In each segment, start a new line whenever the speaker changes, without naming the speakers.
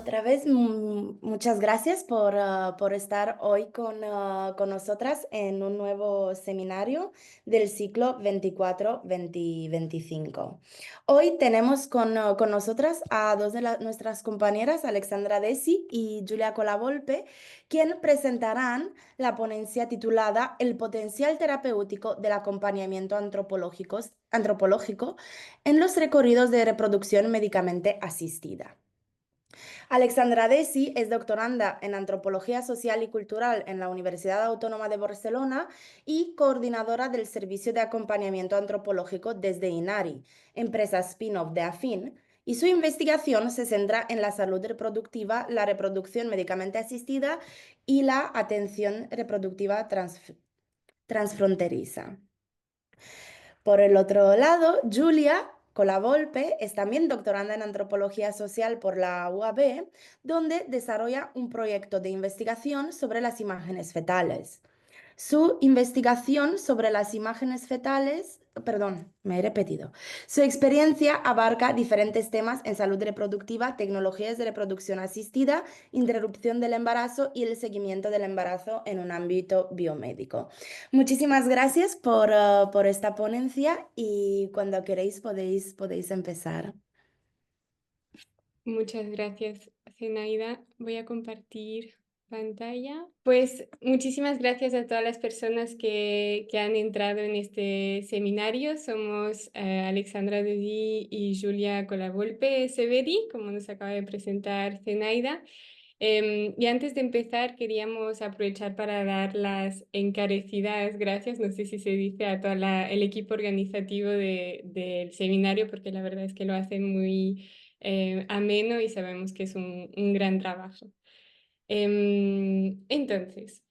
Otra vez, muchas gracias por estar hoy con nosotras en un nuevo seminario del ciclo 24-2025. Hoy tenemos con nosotras a dos de nuestras compañeras, Alexandra Desi y Giulia Colavolpe, quien presentarán la ponencia titulada El potencial terapéutico del acompañamiento antropológico en los recorridos de reproducción médicamente asistida. Alexandra Desi es doctoranda en Antropología Social y Cultural en la Universidad Autónoma de Barcelona y coordinadora del Servicio de Acompañamiento Antropológico desde INARI, empresa spin-off de AFIN, y su investigación se centra en la salud reproductiva, la reproducción médicamente asistida y la atención reproductiva transfronteriza. Por el otro lado, Giulia Colavolpe es también doctoranda en Antropología Social por la UAB, donde desarrolla un proyecto de investigación sobre las imágenes fetales. Su investigación sobre las imágenes fetales, perdón, me he repetido. Su experiencia abarca diferentes temas en salud reproductiva, tecnologías de reproducción asistida, interrupción del embarazo y el seguimiento del embarazo en un ámbito biomédico. Muchísimas gracias por esta ponencia y cuando queréis podéis empezar.
Muchas gracias, Zenaida. Voy a compartir pantalla. Pues muchísimas gracias a todas las personas que han entrado en este seminario. Somos Alexandra Dedí y Giulia Colavolpe Severi, como nos acaba de presentar Zenaida. Y antes de empezar, queríamos aprovechar para dar las encarecidas gracias, no sé si se dice, a todo el equipo organizativo del seminario, porque la verdad es que lo hacen muy ameno y sabemos que es un gran trabajo. Entonces,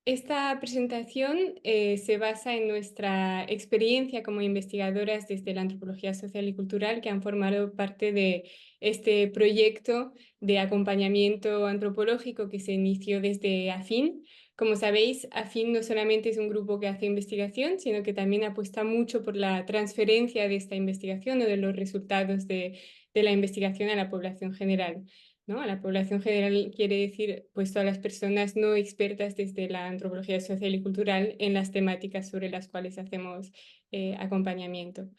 esta presentación se basa en nuestra experiencia como investigadoras desde la antropología social y cultural que han formado parte de este proyecto de acompañamiento antropológico que se inició desde AFIN. Como sabéis, AFIN no solamente es un grupo que hace investigación, sino que también apuesta mucho por la transferencia de esta investigación o de los resultados de la investigación a la población general, ¿no? A la población general quiere decir pues todas las personas no expertas desde la antropología social y cultural en las temáticas sobre las cuales hacemos acompañamiento.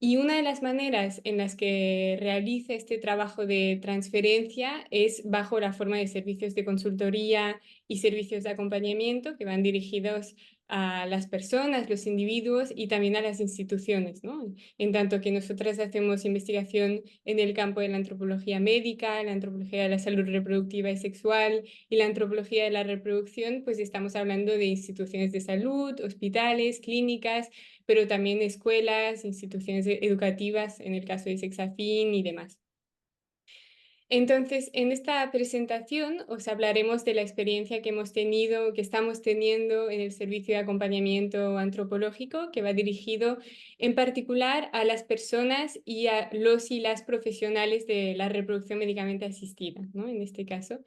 Y una de las maneras en las que realiza este trabajo de transferencia es bajo la forma de servicios de consultoría y servicios de acompañamiento que van dirigidos a las personas, los individuos y también a las instituciones, ¿no? En tanto que nosotras hacemos investigación en el campo de la antropología médica, la antropología de la salud reproductiva y sexual y la antropología de la reproducción, pues estamos hablando de instituciones de salud, hospitales, clínicas, pero también escuelas, instituciones educativas, en el caso de Sexafin y demás. Entonces, en esta presentación os hablaremos de la experiencia que hemos tenido, que estamos teniendo en el servicio de acompañamiento antropológico, que va dirigido en particular a las personas y a los y las profesionales de la reproducción médicamente asistida, ¿no? En este caso.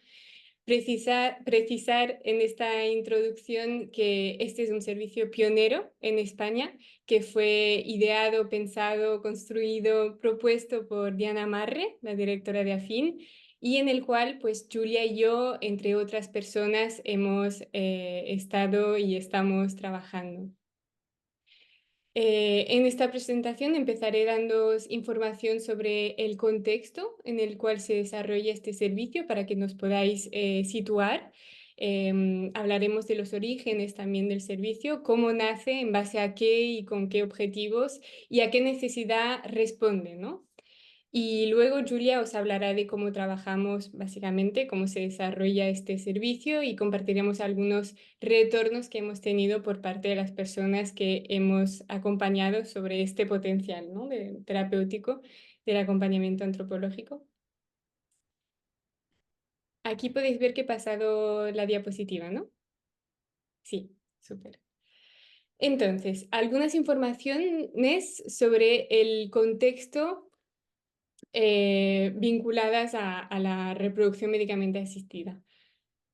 Precisar en esta introducción que este es un servicio pionero en España, que fue ideado, pensado, construido, propuesto por Diana Marre, la directora de AFIN, y en el cual pues Giulia y yo, entre otras personas, hemos estado y estamos trabajando. En esta presentación empezaré dándoos información sobre el contexto en el cual se desarrolla este servicio para que nos podáis situar. Hablaremos de los orígenes también del servicio, cómo nace, en base a qué y con qué objetivos y a qué necesidad responde, ¿no? Y luego Giulia os hablará de cómo trabajamos básicamente, cómo se desarrolla este servicio y compartiremos algunos retornos que hemos tenido por parte de las personas que hemos acompañado sobre este potencial, ¿no? Terapéutico del acompañamiento antropológico. Aquí podéis ver que he pasado la diapositiva, ¿no? Sí, súper. Entonces, algunas informaciones sobre el contexto vinculadas a la reproducción médicamente asistida.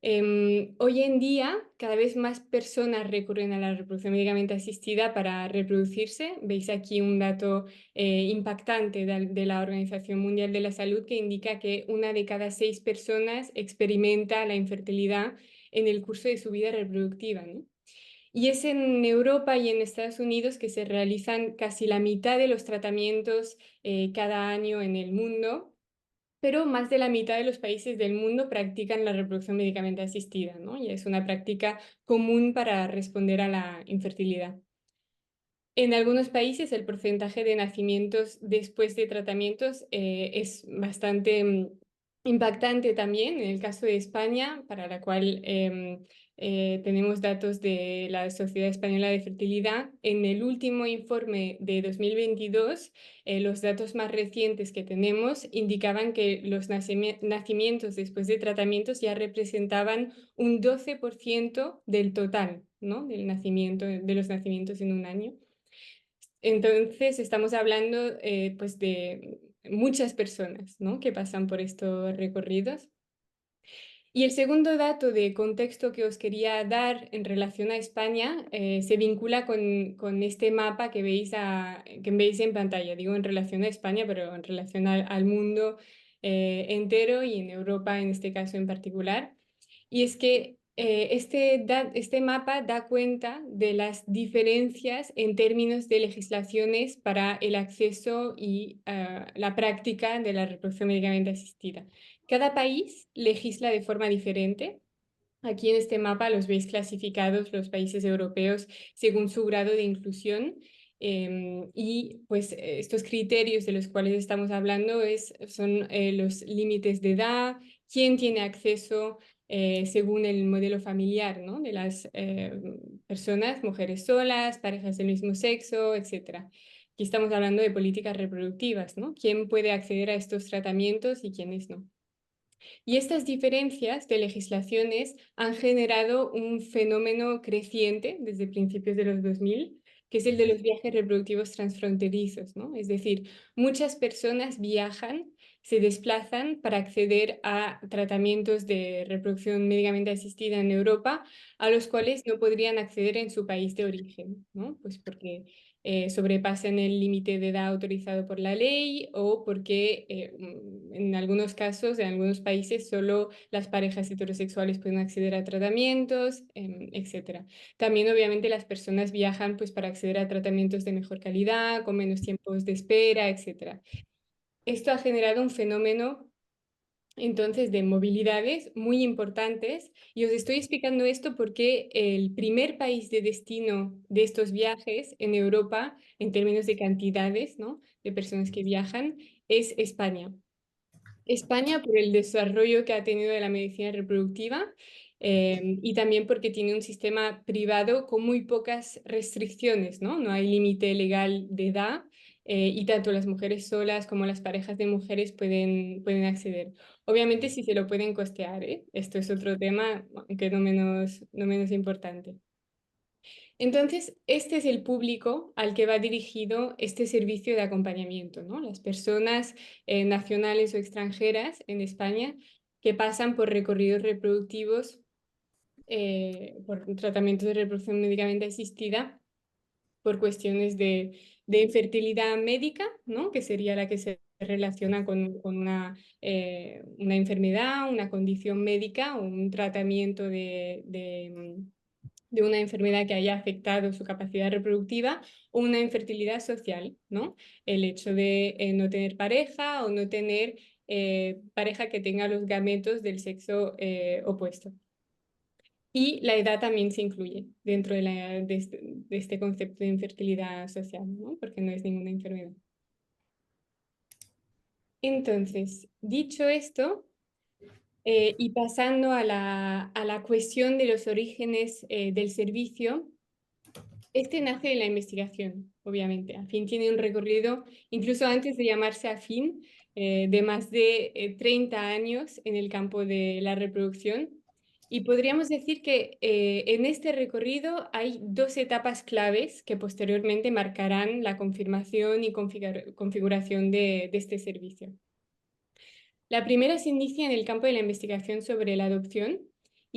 Hoy en día, cada vez más personas recurren a la reproducción médicamente asistida para reproducirse. Veis aquí un dato impactante de la Organización Mundial de la Salud que indica que 1 de cada 6 personas experimenta la infertilidad en el curso de su vida reproductiva, ¿no? Y es en Europa y en Estados Unidos que se realizan casi la mitad de los tratamientos cada año en el mundo, pero más de la mitad de los países del mundo practican la reproducción médicamente asistida, ¿no? Y es una práctica común para responder a la infertilidad. En algunos países el porcentaje de nacimientos después de tratamientos es bastante impactante también. En el caso de España, para la cual tenemos datos de la Sociedad Española de Fertilidad, en el último informe de 2022, los datos más recientes que tenemos indicaban que los nacimientos después de tratamientos ya representaban un 12% del total, ¿no? Del nacimiento, de los nacimientos en un año. Entonces, estamos hablando pues de muchas personas, ¿no? Que pasan por estos recorridos. Y el segundo dato de contexto que os quería dar en relación a España se vincula con este mapa que veis en pantalla. Digo en relación a España, pero en relación al mundo entero y en Europa en este caso en particular. Y es que este mapa da cuenta de las diferencias en términos de legislaciones para el acceso y la práctica de la reproducción médicamente asistida. Cada país legisla de forma diferente. Aquí en este mapa los veis clasificados los países europeos según su grado de inclusión. Y pues estos criterios de los cuales estamos hablando son los límites de edad, quién tiene acceso según el modelo familiar, ¿no? De las personas, mujeres solas, parejas del mismo sexo, etc. Aquí estamos hablando de políticas reproductivas, ¿no? ¿Quién puede acceder a estos tratamientos y quiénes no? Y estas diferencias de legislaciones han generado un fenómeno creciente desde principios de los 2000, que es el de los viajes reproductivos transfronterizos, ¿no? Es decir, muchas personas viajan, se desplazan para acceder a tratamientos de reproducción médicamente asistida en Europa, a los cuales no podrían acceder en su país de origen, ¿no? Pues porque sobrepasen el límite de edad autorizado por la ley o porque en algunos casos, en algunos países, solo las parejas heterosexuales pueden acceder a tratamientos, etc. También, obviamente, las personas viajan pues, para acceder a tratamientos de mejor calidad, con menos tiempos de espera, etc. Esto ha generado un fenómeno entonces de movilidades muy importantes y os estoy explicando esto porque el primer país de destino de estos viajes en Europa, en términos de cantidades, ¿no? de personas que viajan, es España. España por el desarrollo que ha tenido de la medicina reproductiva y también porque tiene un sistema privado con muy pocas restricciones, ¿no? No hay límite legal de edad y tanto las mujeres solas como las parejas de mujeres pueden acceder. Obviamente si se lo pueden costear, ¿eh? Esto es otro tema, aunque no menos importante. Entonces, este es el público al que va dirigido este servicio de acompañamiento, ¿no? Las personas nacionales o extranjeras en España que pasan por recorridos reproductivos, por tratamientos de reproducción médicamente asistida, por cuestiones de infertilidad médica, ¿no? Que sería la que se relaciona con una enfermedad, una condición médica o un tratamiento de una enfermedad que haya afectado su capacidad reproductiva o una infertilidad social, ¿no? El hecho de no tener pareja o no tener pareja que tenga los gametos del sexo opuesto. Y la edad también se incluye dentro de este concepto de infertilidad social, ¿no? Porque no es ninguna enfermedad. Entonces, dicho esto, y pasando a la cuestión de los orígenes del servicio, este nace de la investigación, obviamente. AFIN tiene un recorrido, incluso antes de llamarse AFIN, de más de 30 años en el campo de la reproducción. Y podríamos decir que en este recorrido hay dos etapas claves que posteriormente marcarán la confirmación y configuración de este servicio. La primera se inicia en el campo de la investigación sobre la adopción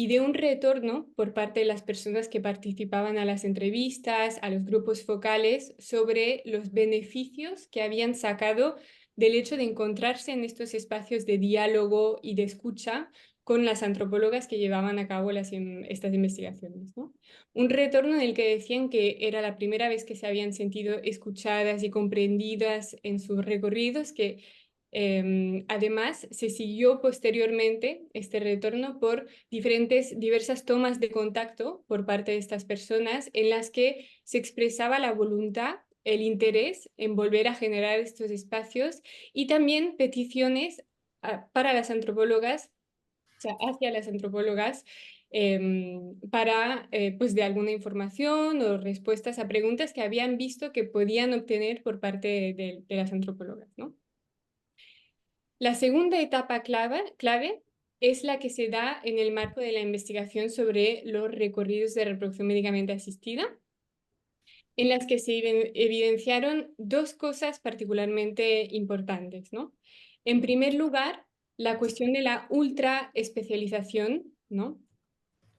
y de un retorno por parte de las personas que participaban a las entrevistas, a los grupos focales, sobre los beneficios que habían sacado del hecho de encontrarse en estos espacios de diálogo y de escucha con las antropólogas que llevaban a cabo estas investigaciones, ¿no? Un retorno en el que decían que era la primera vez que se habían sentido escuchadas y comprendidas en sus recorridos, que además se siguió posteriormente este retorno por diversas tomas de contacto por parte de estas personas en las que se expresaba la voluntad, el interés en volver a generar estos espacios y también peticiones para las antropólogas, o sea, hacia las antropólogas, para, pues, de alguna información o respuestas a preguntas que habían visto que podían obtener por parte de las antropólogas, ¿no? La segunda etapa clave es la que se da en el marco de la investigación sobre los recorridos de reproducción médicamente asistida, en las que se evidenciaron dos cosas particularmente importantes, ¿no? En primer lugar, la cuestión de la ultra especialización, ¿no?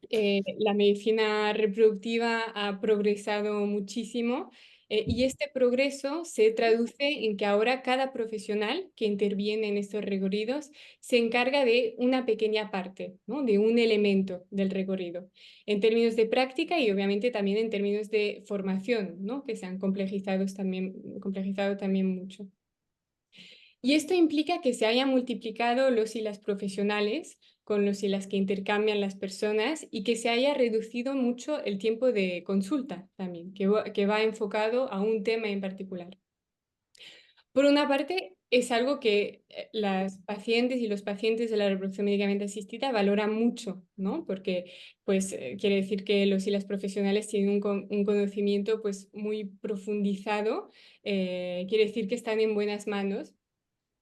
La medicina reproductiva ha progresado muchísimo, y este progreso se traduce en que ahora cada profesional que interviene en estos recorridos se encarga de una pequeña parte, ¿no? De un elemento del recorrido, en términos de práctica y obviamente también en términos de formación, ¿no? Que se han complejizado también mucho. Y esto implica que se hayan multiplicado los y las profesionales con los y las que intercambian las personas y que se haya reducido mucho el tiempo de consulta también, que va enfocado a un tema en particular. Por una parte, es algo que las pacientes y los pacientes de la reproducción médicamente asistida valoran mucho, ¿no? Porque pues, quiere decir que los y las profesionales tienen un conocimiento pues, muy profundizado, quiere decir que están en buenas manos.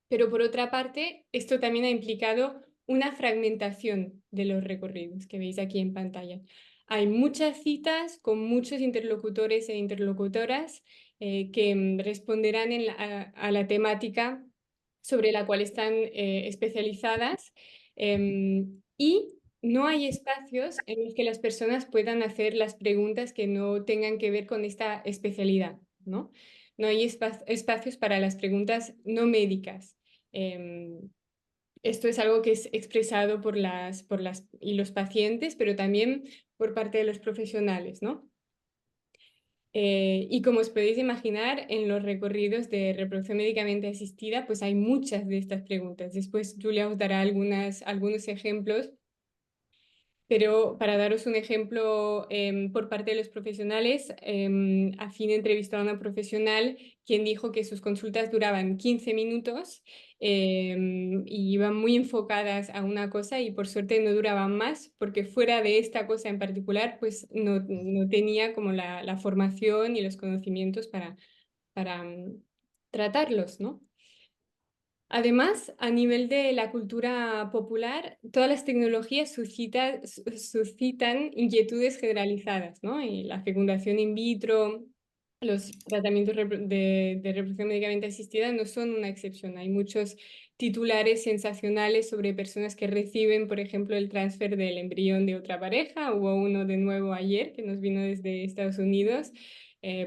Pero por otra parte, esto también ha implicado una fragmentación de los recorridos que veis aquí en pantalla. Hay muchas citas con muchos interlocutores e interlocutoras que responderán a la temática sobre la cual están especializadas, y no hay espacios en los que las personas puedan hacer las preguntas que no tengan que ver con esta especialidad, ¿no? No hay espacios para las preguntas no médicas. Esto es algo que es expresado por las y los pacientes, pero también por parte de los profesionales, ¿no? Y como os podéis imaginar, en los recorridos de reproducción médicamente asistida, pues hay muchas de estas preguntas. Después Julia os dará algunos ejemplos, pero para daros un ejemplo, por parte de los profesionales, Afine entrevistó a una profesional quien dijo que sus consultas duraban 15 minutos, y iban muy enfocadas a una cosa y por suerte no duraban más porque fuera de esta cosa en particular pues no tenía como la formación y los conocimientos para tratarlos, ¿no? Además, a nivel de la cultura popular, todas las tecnologías suscitan inquietudes generalizadas, ¿no? Y la fecundación in vitro, los tratamientos de reproducción médicamente asistida no son una excepción. Hay muchos titulares sensacionales sobre personas que reciben, por ejemplo, el transfer del embrión de otra pareja. Hubo uno de nuevo ayer que nos vino desde Estados Unidos.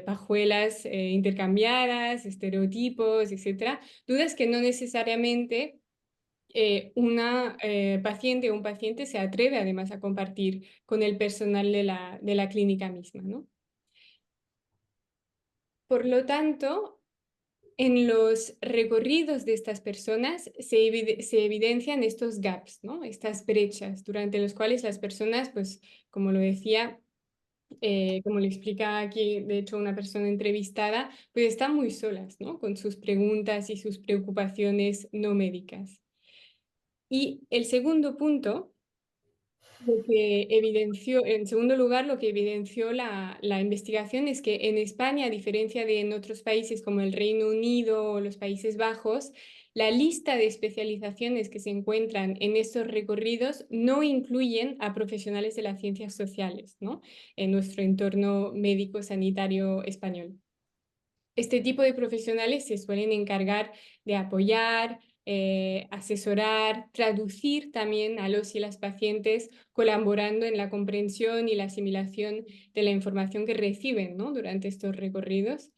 Pajuelas intercambiadas, estereotipos, etcétera. Dudas que no necesariamente una paciente o un paciente se atreve además a compartir con el personal de la clínica misma, ¿no? Por lo tanto, en los recorridos de estas personas se evidencian estos gaps, ¿no? Estas brechas durante los cuales las personas, pues, como lo decía, como le explica aquí, de hecho, una persona entrevistada, pues están muy solas, ¿no? Con sus preguntas y sus preocupaciones no médicas. Y el segundo punto, en segundo lugar, lo que evidenció la investigación es que en España, a diferencia de en otros países como el Reino Unido o los Países Bajos, la lista de especializaciones que se encuentran en estos recorridos no incluyen a profesionales de las ciencias sociales, ¿no? En nuestro entorno médico-sanitario español. Este tipo de profesionales se suelen encargar de apoyar, asesorar, traducir también a los y las pacientes, colaborando en la comprensión y la asimilación de la información que reciben, ¿no?, durante estos recorridos.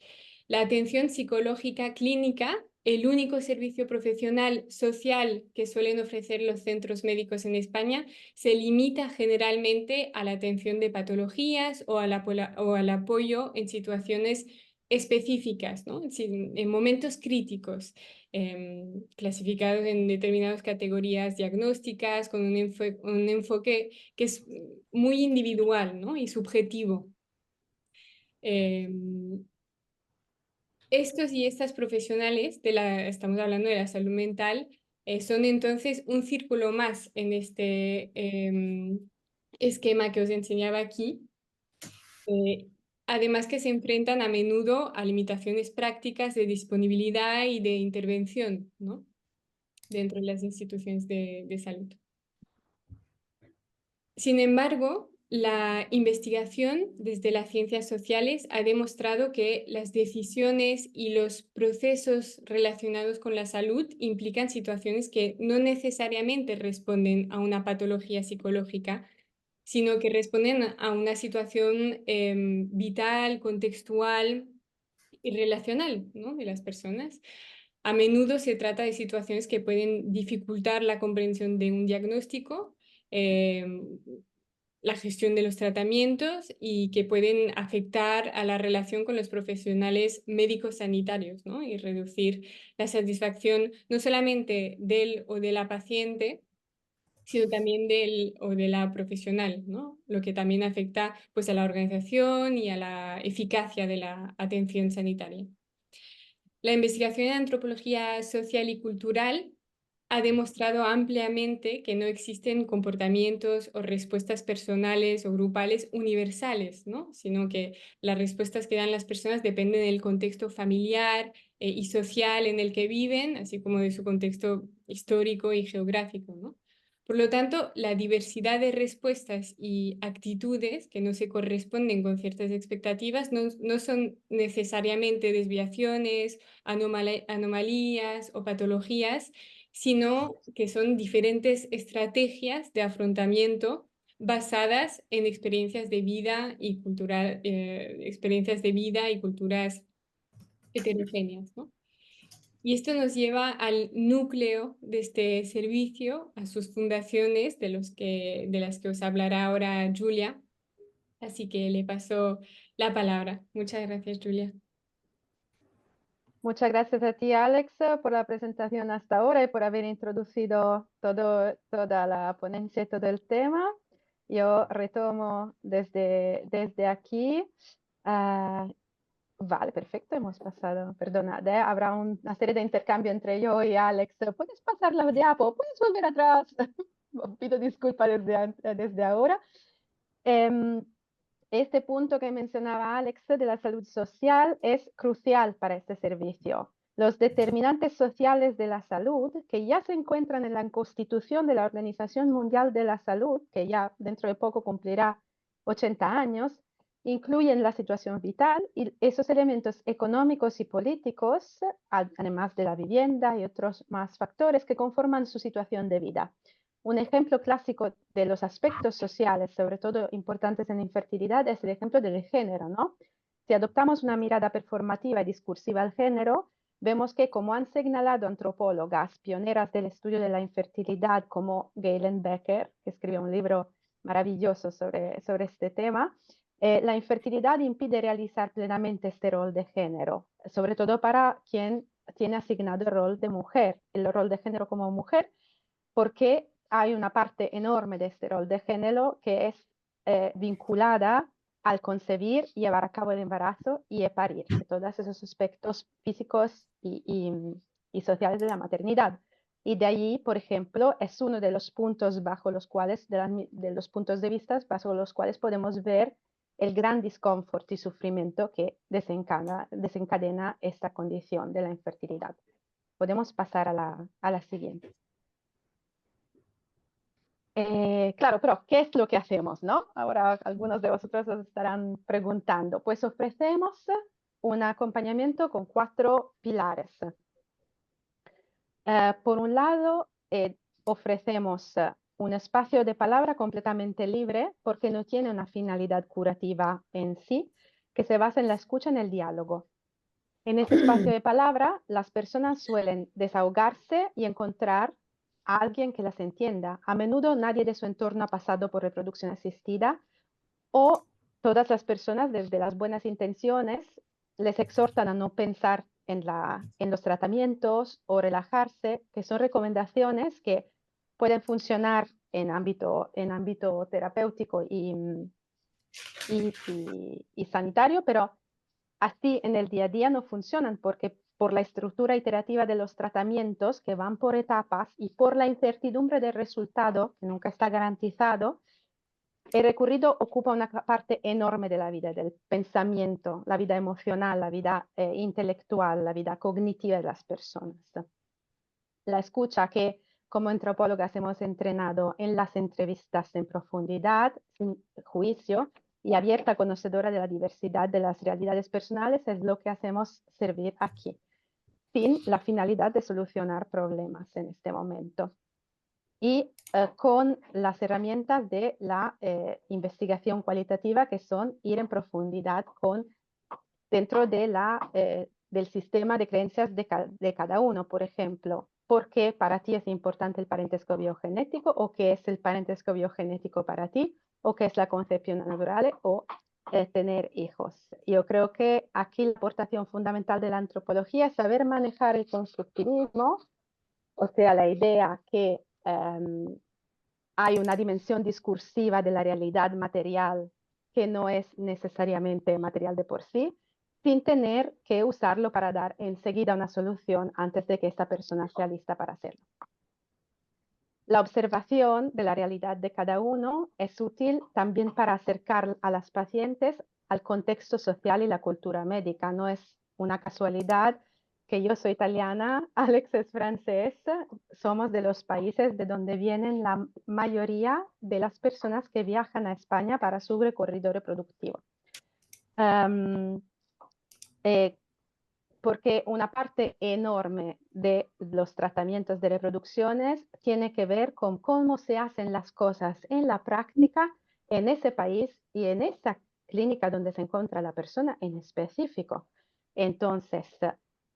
La atención psicológica clínica, el único servicio profesional social que suelen ofrecer los centros médicos en España, se limita generalmente a la atención de patologías o al apoyo en situaciones específicas, ¿no?, en momentos críticos, clasificados en determinadas categorías diagnósticas, con un enfoque que es muy individual, ¿no?, y subjetivo. Estos y estas profesionales, estamos hablando de la salud mental, son entonces un círculo más en este esquema que os enseñaba aquí. Además que se enfrentan a menudo a limitaciones prácticas de disponibilidad y de intervención, ¿no?, dentro de las instituciones de salud. Sin embargo, la investigación desde las ciencias sociales ha demostrado que las decisiones y los procesos relacionados con la salud implican situaciones que no necesariamente responden a una patología psicológica, sino que responden a una situación vital, contextual y relacional, ¿no?, de las personas. A menudo se trata de situaciones que pueden dificultar la comprensión de un diagnóstico, la gestión de los tratamientos, y que pueden afectar a la relación con los profesionales médicos sanitarios, ¿no?, y reducir la satisfacción no solamente del o de la paciente, sino también del o de la profesional, ¿no?, lo que también afecta, pues, a la organización y a la eficacia de la atención sanitaria. La investigación en antropología social y cultural ha demostrado ampliamente que no existen comportamientos o respuestas personales o grupales universales, ¿no?, sino que las respuestas que dan las personas dependen del contexto familiar y social en el que viven, así como de su contexto histórico y geográfico, ¿no? Por lo tanto, la diversidad de respuestas y actitudes que no se corresponden con ciertas expectativas no son necesariamente desviaciones, anomalías o patologías, sino que son diferentes estrategias de afrontamiento basadas en experiencias de vida y experiencias de vida y culturas heterogéneas, ¿no? Y esto nos lleva al núcleo de este servicio, a sus fundaciones, de las que os hablará ahora Julia. Así que le paso la palabra. Muchas gracias, Julia.
Muchas gracias a ti, Alex, por la presentación hasta ahora y por haber introducido toda la ponencia y todo el tema. Yo retomo desde aquí. Vale, perfecto, hemos pasado. Perdonad, habrá una serie de intercambio entre yo y Alex. ¿Puedes pasar la diapo? ¿Puedes volver atrás? Pido disculpas desde ahora. Este punto que mencionaba Alex de la salud social es crucial para este servicio. Los determinantes sociales de la salud, que ya se encuentran en la Constitución de la Organización Mundial de la Salud, que ya dentro de poco cumplirá 80 años, incluyen la situación vital y esos elementos económicos y políticos, además de la vivienda y otros más factores que conforman su situación de vida. Un ejemplo clásico de los aspectos sociales, sobre todo importantes en infertilidad, es el ejemplo del género, ¿no? Si adoptamos una mirada performativa y discursiva al género, vemos que, como han señalado antropólogas pioneras del estudio de la infertilidad como Galen Becker, que escribió un libro maravilloso sobre este tema, la infertilidad impide realizar plenamente este rol de género, sobre todo para quien tiene asignado el rol de mujer, el rol de género como mujer, porque hay una parte enorme de este rol de género que es vinculada al concebir, llevar a cabo el embarazo y parir, de todos esos aspectos físicos y sociales de la maternidad. Y de allí, por ejemplo, es uno de los puntos bajo los cuales, de los puntos de vista bajo los cuales podemos ver el gran disconfort y sufrimiento que desencadena esta condición de la infertilidad. Podemos pasar a la siguiente. Claro, pero ¿qué es lo que hacemos, no? Ahora algunos de vosotros os estarán preguntando. Pues ofrecemos un acompañamiento con 4 pilares. Por un lado, ofrecemos un espacio de palabra completamente libre porque no tiene una finalidad curativa en sí, que se basa en la escucha, en el diálogo. En ese espacio de palabra, las personas suelen desahogarse y encontrar a alguien que las entienda. A menudo nadie de su entorno ha pasado por reproducción asistida o todas las personas desde las buenas intenciones les exhortan a no pensar en los tratamientos o relajarse, que son recomendaciones que pueden funcionar en ámbito terapéutico y sanitario, pero así en el día a día no funcionan porque por la estructura iterativa de los tratamientos que van por etapas y por la incertidumbre del resultado, que nunca está garantizado, el recurrido ocupa una parte enorme de la vida, del pensamiento, la vida emocional, la vida intelectual, la vida cognitiva de las personas. La escucha que como antropólogas hemos entrenado en las entrevistas en profundidad, sin juicio y abierta conocedora de la diversidad de las realidades personales es lo que hacemos servir aquí, sin la finalidad de solucionar problemas en este momento. Y con las herramientas de la investigación cualitativa que son ir en profundidad dentro del sistema de creencias de cada uno. Por ejemplo, ¿por qué para ti es importante el parentesco biogenético? ¿O qué es el parentesco biogenético para ti? ¿O qué es la concepción natural? ¿O tener hijos? Yo creo que aquí la aportación fundamental de la antropología es saber manejar el constructivismo, o sea, la idea que hay una dimensión discursiva de la realidad material que no es necesariamente material de por sí, sin tener que usarlo para dar enseguida una solución antes de que esta persona sea lista para hacerlo. La observación de la realidad de cada uno es útil también para acercar a las pacientes al contexto social y la cultura médica. No es una casualidad que yo soy italiana, Alex es francés, somos de los países de donde vienen la mayoría de las personas que viajan a España para su recorrido reproductivo. Porque una parte enorme de los tratamientos de reproducciones tiene que ver con cómo se hacen las cosas en la práctica en ese país y en esa clínica donde se encuentra la persona en específico. Entonces,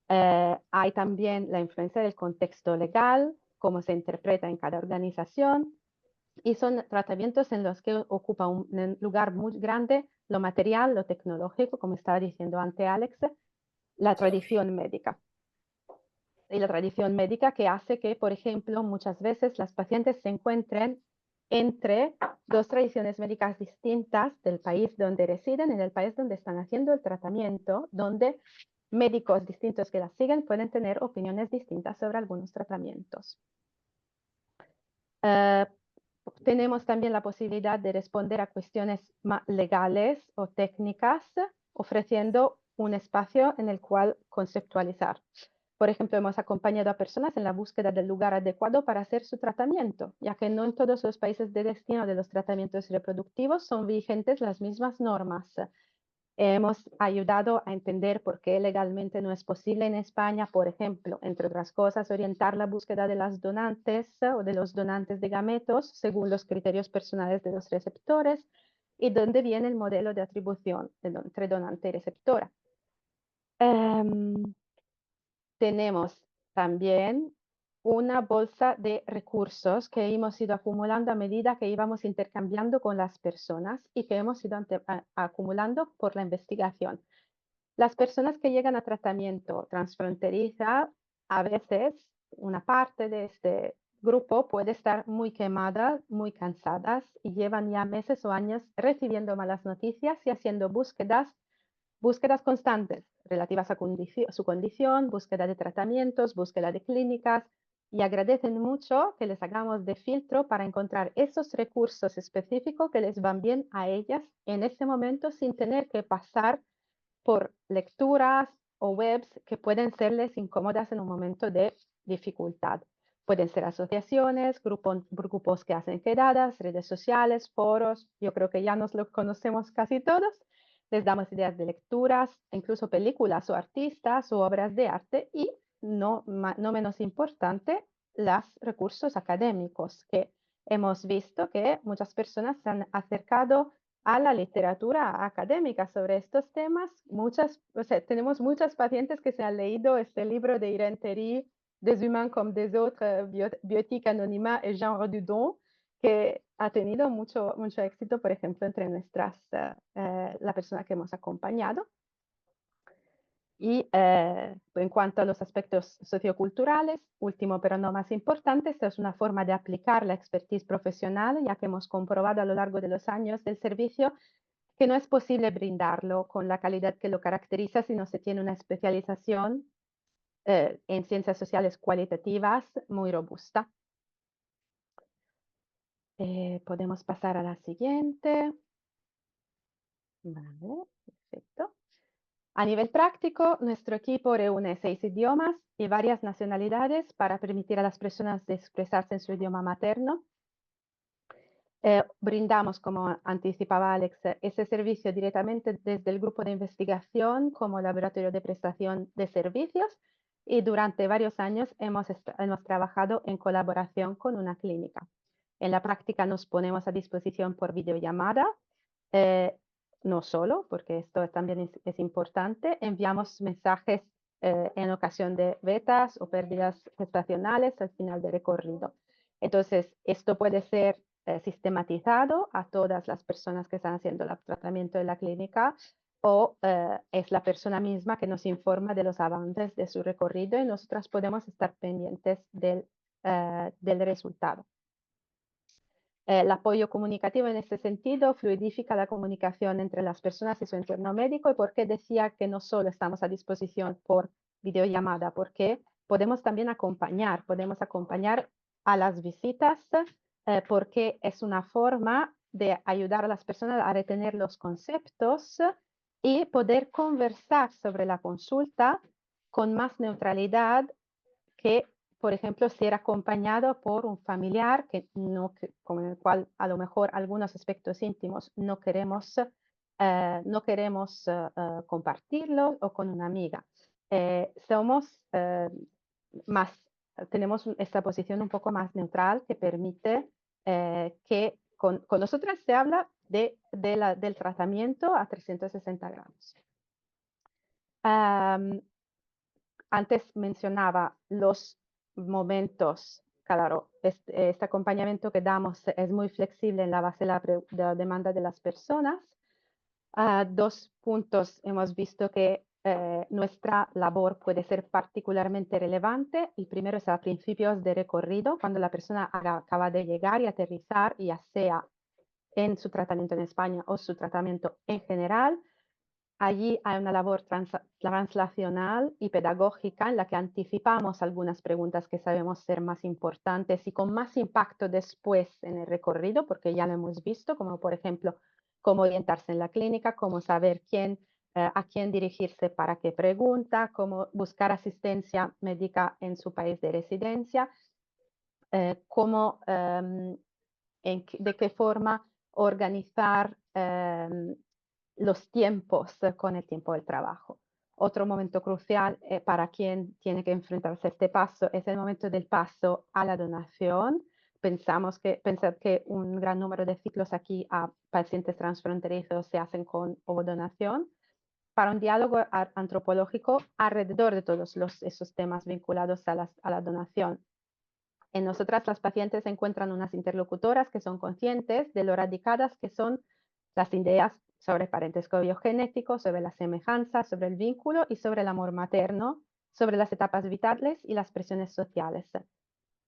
hay también la influencia del contexto legal, cómo se interpreta en cada organización, y son tratamientos en los que ocupa un lugar muy grande lo material, lo tecnológico, como estaba diciendo antes Alex, la tradición médica. Y la tradición médica que hace que, por ejemplo, muchas veces las pacientes se encuentren entre dos tradiciones médicas distintas del país donde residen, en el país donde están haciendo el tratamiento, donde médicos distintos que las siguen pueden tener opiniones distintas sobre algunos tratamientos. Tenemos también la posibilidad de responder a cuestiones legales o técnicas, ofreciendo un espacio en el cual conceptualizar. Por ejemplo, hemos acompañado a personas en la búsqueda del lugar adecuado para hacer su tratamiento, ya que no en todos los países de destino de los tratamientos reproductivos son vigentes las mismas normas. Hemos ayudado a entender por qué legalmente no es posible en España, por ejemplo, entre otras cosas, orientar la búsqueda de las donantes o de los donantes de gametos según los criterios personales de los receptores y dónde viene el modelo de atribución entre donante y receptora. Tenemos también una bolsa de recursos que hemos ido acumulando a medida que íbamos intercambiando con las personas y que hemos ido acumulando por la investigación. Las personas que llegan a tratamiento transfronteriza, a veces una parte de este grupo puede estar muy quemada, muy cansadas y llevan ya meses o años recibiendo malas noticias y haciendo búsquedas constantes relativas a su condición, búsqueda de tratamientos, búsqueda de clínicas, y agradecen mucho que les hagamos de filtro para encontrar esos recursos específicos que les van bien a ellas en ese momento sin tener que pasar por lecturas o webs que pueden serles incómodas en un momento de dificultad. Pueden ser asociaciones, grupos que hacen quedadas, redes sociales, foros. Yo creo que ya nos lo conocemos casi todos. Les damos ideas de lecturas, incluso películas o artistas o obras de arte y no menos importante, los recursos académicos, que hemos visto que muchas personas se han acercado a la literatura académica sobre estos temas. Tenemos muchas pacientes que se han leído este libro de Irène Théry, Des humains comme des autres, Bioéthique anónima et genre du don, que ha tenido mucho éxito, por ejemplo, entre la persona que hemos acompañado. Y en cuanto a los aspectos socioculturales, último pero no más importante, esta es una forma de aplicar la expertise profesional, ya que hemos comprobado a lo largo de los años del servicio que no es posible brindarlo con la calidad que lo caracteriza si no se tiene una especialización en ciencias sociales cualitativas muy robusta. Podemos pasar a la siguiente. Vale, perfecto. A nivel práctico, nuestro equipo reúne 6 idiomas y varias nacionalidades para permitir a las personas de expresarse en su idioma materno. Brindamos, como anticipaba Alex, ese servicio directamente desde el grupo de investigación como laboratorio de prestación de servicios, y durante varios años hemos trabajado en colaboración con una clínica. En la práctica nos ponemos a disposición por videollamada. No solo, porque esto también es importante, enviamos mensajes en ocasión de vetas o pérdidas gestacionales al final del recorrido. Entonces, esto puede ser sistematizado a todas las personas que están haciendo el tratamiento en la clínica, o es la persona misma que nos informa de los avances de su recorrido y nosotras podemos estar pendientes del resultado. El apoyo comunicativo en este sentido fluidifica la comunicación entre las personas y su entorno médico. ¿Y por qué decía que no solo estamos a disposición por videollamada? Porque podemos también acompañar a las visitas, porque es una forma de ayudar a las personas a retener los conceptos y poder conversar sobre la consulta con más neutralidad que, por ejemplo, ser acompañado por un familiar con el cual a lo mejor algunos aspectos íntimos no queremos compartirlo, o con una amiga. Tenemos esta posición un poco más neutral que permite que con nosotras se habla del tratamiento a 360 grados. Antes mencionaba los momentos. Claro, este acompañamiento que damos es muy flexible en la base de la demanda de las personas. 2 puntos hemos visto que nuestra labor puede ser particularmente relevante. El primero es a principios de recorrido, cuando la persona acaba de llegar y aterrizar, ya sea en su tratamiento en España o su tratamiento en general. Allí hay una labor translacional y pedagógica en la que anticipamos algunas preguntas que sabemos ser más importantes y con más impacto después en el recorrido, porque ya lo hemos visto, como por ejemplo, cómo orientarse en la clínica, cómo saber a quién dirigirse para qué pregunta, cómo buscar asistencia médica en su país de residencia, de qué forma organizar los tiempos con el tiempo del trabajo. Otro momento crucial para quien tiene que enfrentarse a este paso es el momento del paso a la donación. Pensad que un gran número de ciclos aquí a pacientes transfronterizos se hacen con ovodonación, para un diálogo antropológico alrededor de todos esos temas vinculados a la donación. En nosotras las pacientes encuentran unas interlocutoras que son conscientes de lo radicadas que son las ideas sobre parentesco biogenético, sobre la semejanza, sobre el vínculo y sobre el amor materno, sobre las etapas vitales y las presiones sociales.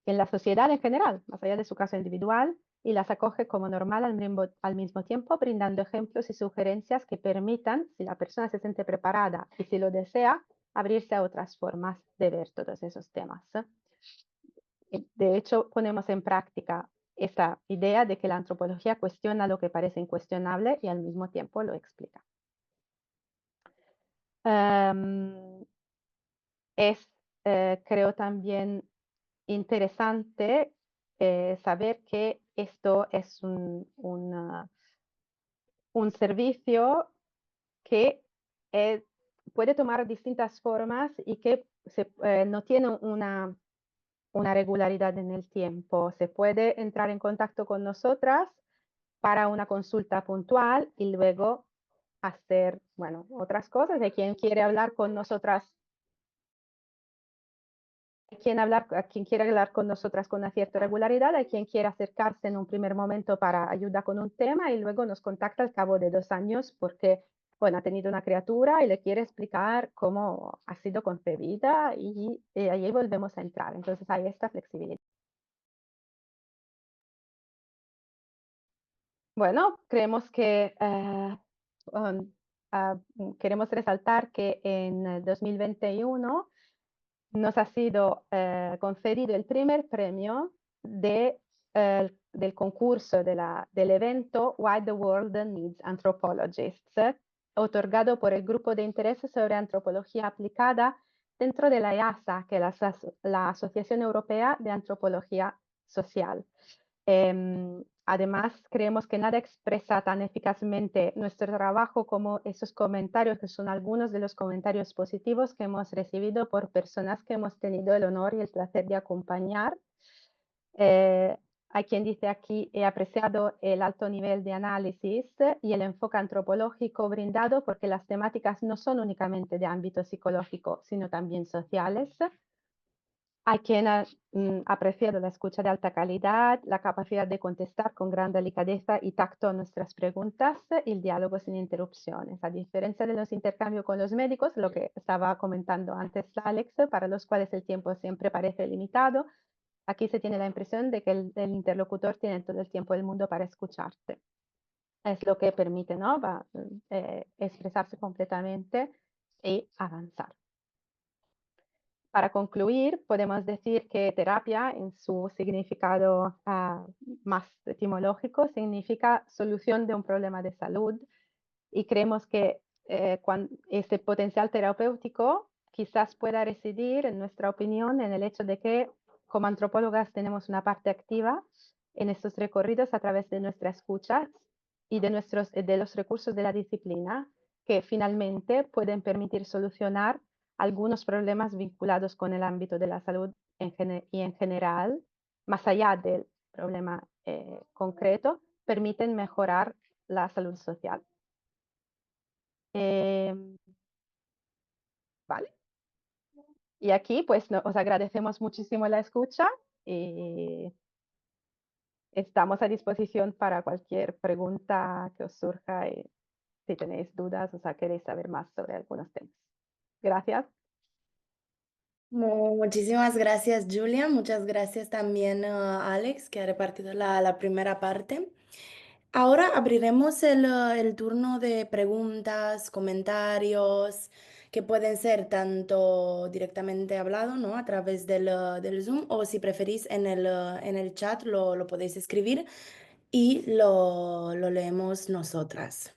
En la sociedad en general, más allá de su caso individual, y las acoge como normal al mismo tiempo, brindando ejemplos y sugerencias que permitan, si la persona se siente preparada y si lo desea, abrirse a otras formas de ver todos esos temas. De hecho, ponemos en práctica esta idea de que la antropología cuestiona lo que parece incuestionable y al mismo tiempo lo explica. Creo también interesante saber que esto es un servicio que puede tomar distintas formas y que no tiene una regularidad en el tiempo. Se puede entrar en contacto con nosotras para una consulta puntual y luego hacer, bueno, otras cosas. Hay quien quiere hablar con nosotras, a quien quiere hablar con nosotras con una cierta regularidad, hay quien quiere acercarse en un primer momento para ayuda con un tema y luego nos contacta al cabo de 2 años porque, bueno, ha tenido una criatura y le quiere explicar cómo ha sido concebida y ahí volvemos a entrar. Entonces hay esta flexibilidad. Bueno, creemos que um, queremos resaltar que en 2021 nos ha sido concedido el primer premio del concurso del evento Why the World Needs Anthropologists, otorgado por el Grupo de Interés sobre Antropología Aplicada dentro de la EASA, que es la Asociación Europea de Antropología Social. Además, creemos que nada expresa tan eficazmente nuestro trabajo como esos comentarios, que son algunos de los comentarios positivos que hemos recibido por personas que hemos tenido el honor y el placer de acompañar. Hay quien dice aquí, he apreciado el alto nivel de análisis y el enfoque antropológico brindado porque las temáticas no son únicamente de ámbito psicológico, sino también sociales. Hay quien ha apreciado la escucha de alta calidad, la capacidad de contestar con gran delicadeza y tacto a nuestras preguntas y el diálogo sin interrupciones. A diferencia de los intercambios con los médicos, lo que estaba comentando antes Alex, para los cuales el tiempo siempre parece limitado, aquí se tiene la impresión de que el interlocutor tiene todo el tiempo del mundo para escucharte. Es lo que permite, ¿no? Expresarse completamente y avanzar. Para concluir, podemos decir que terapia, en su significado más etimológico, significa solución de un problema de salud y creemos que ese potencial terapéutico quizás pueda residir, en nuestra opinión, en el hecho de que como antropólogas tenemos una parte activa en estos recorridos a través de nuestra escucha y de los recursos de la disciplina que finalmente pueden permitir solucionar algunos problemas vinculados con el ámbito de la salud y en general, más allá del problema concreto, permiten mejorar la salud social. Vale. Y aquí pues os agradecemos muchísimo la escucha y estamos a disposición para cualquier pregunta que os surja y si tenéis dudas o queréis saber más sobre algunos temas. Gracias.
Muchísimas gracias, Julia. Muchas gracias también a Alex, que ha repartido la primera parte. Ahora abriremos el turno de preguntas, comentarios, que pueden ser tanto directamente hablado, ¿no? A través del Zoom, o si preferís en el chat lo podéis escribir y lo leemos nosotras.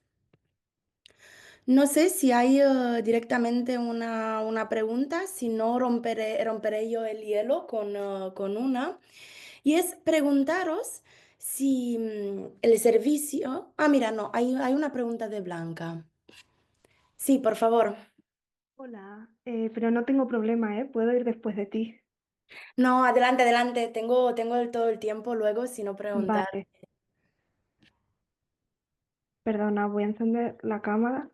No sé si hay directamente una pregunta, si no romperé yo el hielo con una. Y es preguntaros si el servicio... Ah, mira, no, hay una pregunta de Blanca. Sí, por favor.
Hola, pero no tengo problema, ¿eh? Puedo ir después de ti.
No, adelante, adelante. Tengo todo el tiempo luego, si no preguntar.
Vale, perdona, voy a encender la cámara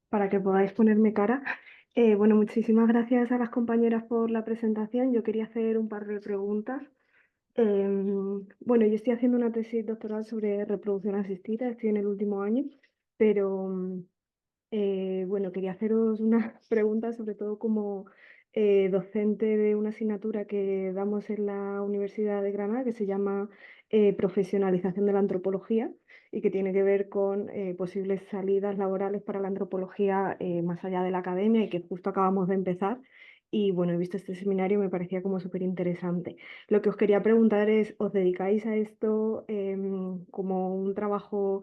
para que podáis ponerme cara. Bueno, muchísimas gracias a las compañeras por la presentación. Yo quería hacer un par de preguntas. Bueno, yo estoy haciendo una tesis doctoral sobre reproducción asistida, estoy en el último año, pero bueno, quería haceros unas preguntas, sobre todo como docente de una asignatura que damos en la Universidad de Granada, que se llama Profesionalización de la Antropología y que tiene que ver con posibles salidas laborales para la antropología más allá de la academia y que justo acabamos de empezar. Y bueno, he visto este seminario y me parecía como súper interesante. Lo que os quería preguntar es, ¿os dedicáis a esto como un trabajo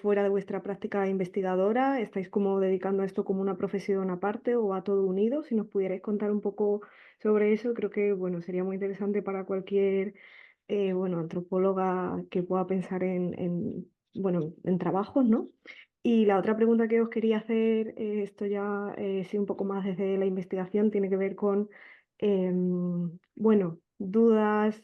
fuera de vuestra práctica investigadora? ¿Estáis como dedicando a esto como una profesión aparte o a todo unido? Si nos pudierais contar un poco sobre eso, creo que bueno, sería muy interesante para cualquier bueno, antropóloga que pueda pensar bueno, en trabajos, ¿no? Y la otra pregunta que os quería hacer, esto ya sí un poco más desde la investigación, tiene que ver con, bueno, dudas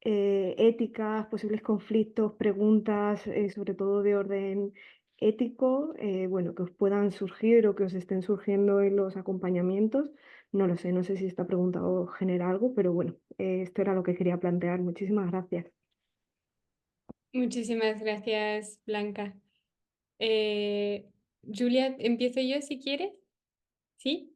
éticas, posibles conflictos, preguntas, sobre todo de orden ético, bueno, que os puedan surgir o que os estén surgiendo en los acompañamientos. No lo sé, no sé si esta pregunta os genera algo, pero bueno, esto era lo que quería plantear. Muchísimas gracias.
Muchísimas gracias, Blanca. Julia, empiezo yo si quieres. ¿Sí?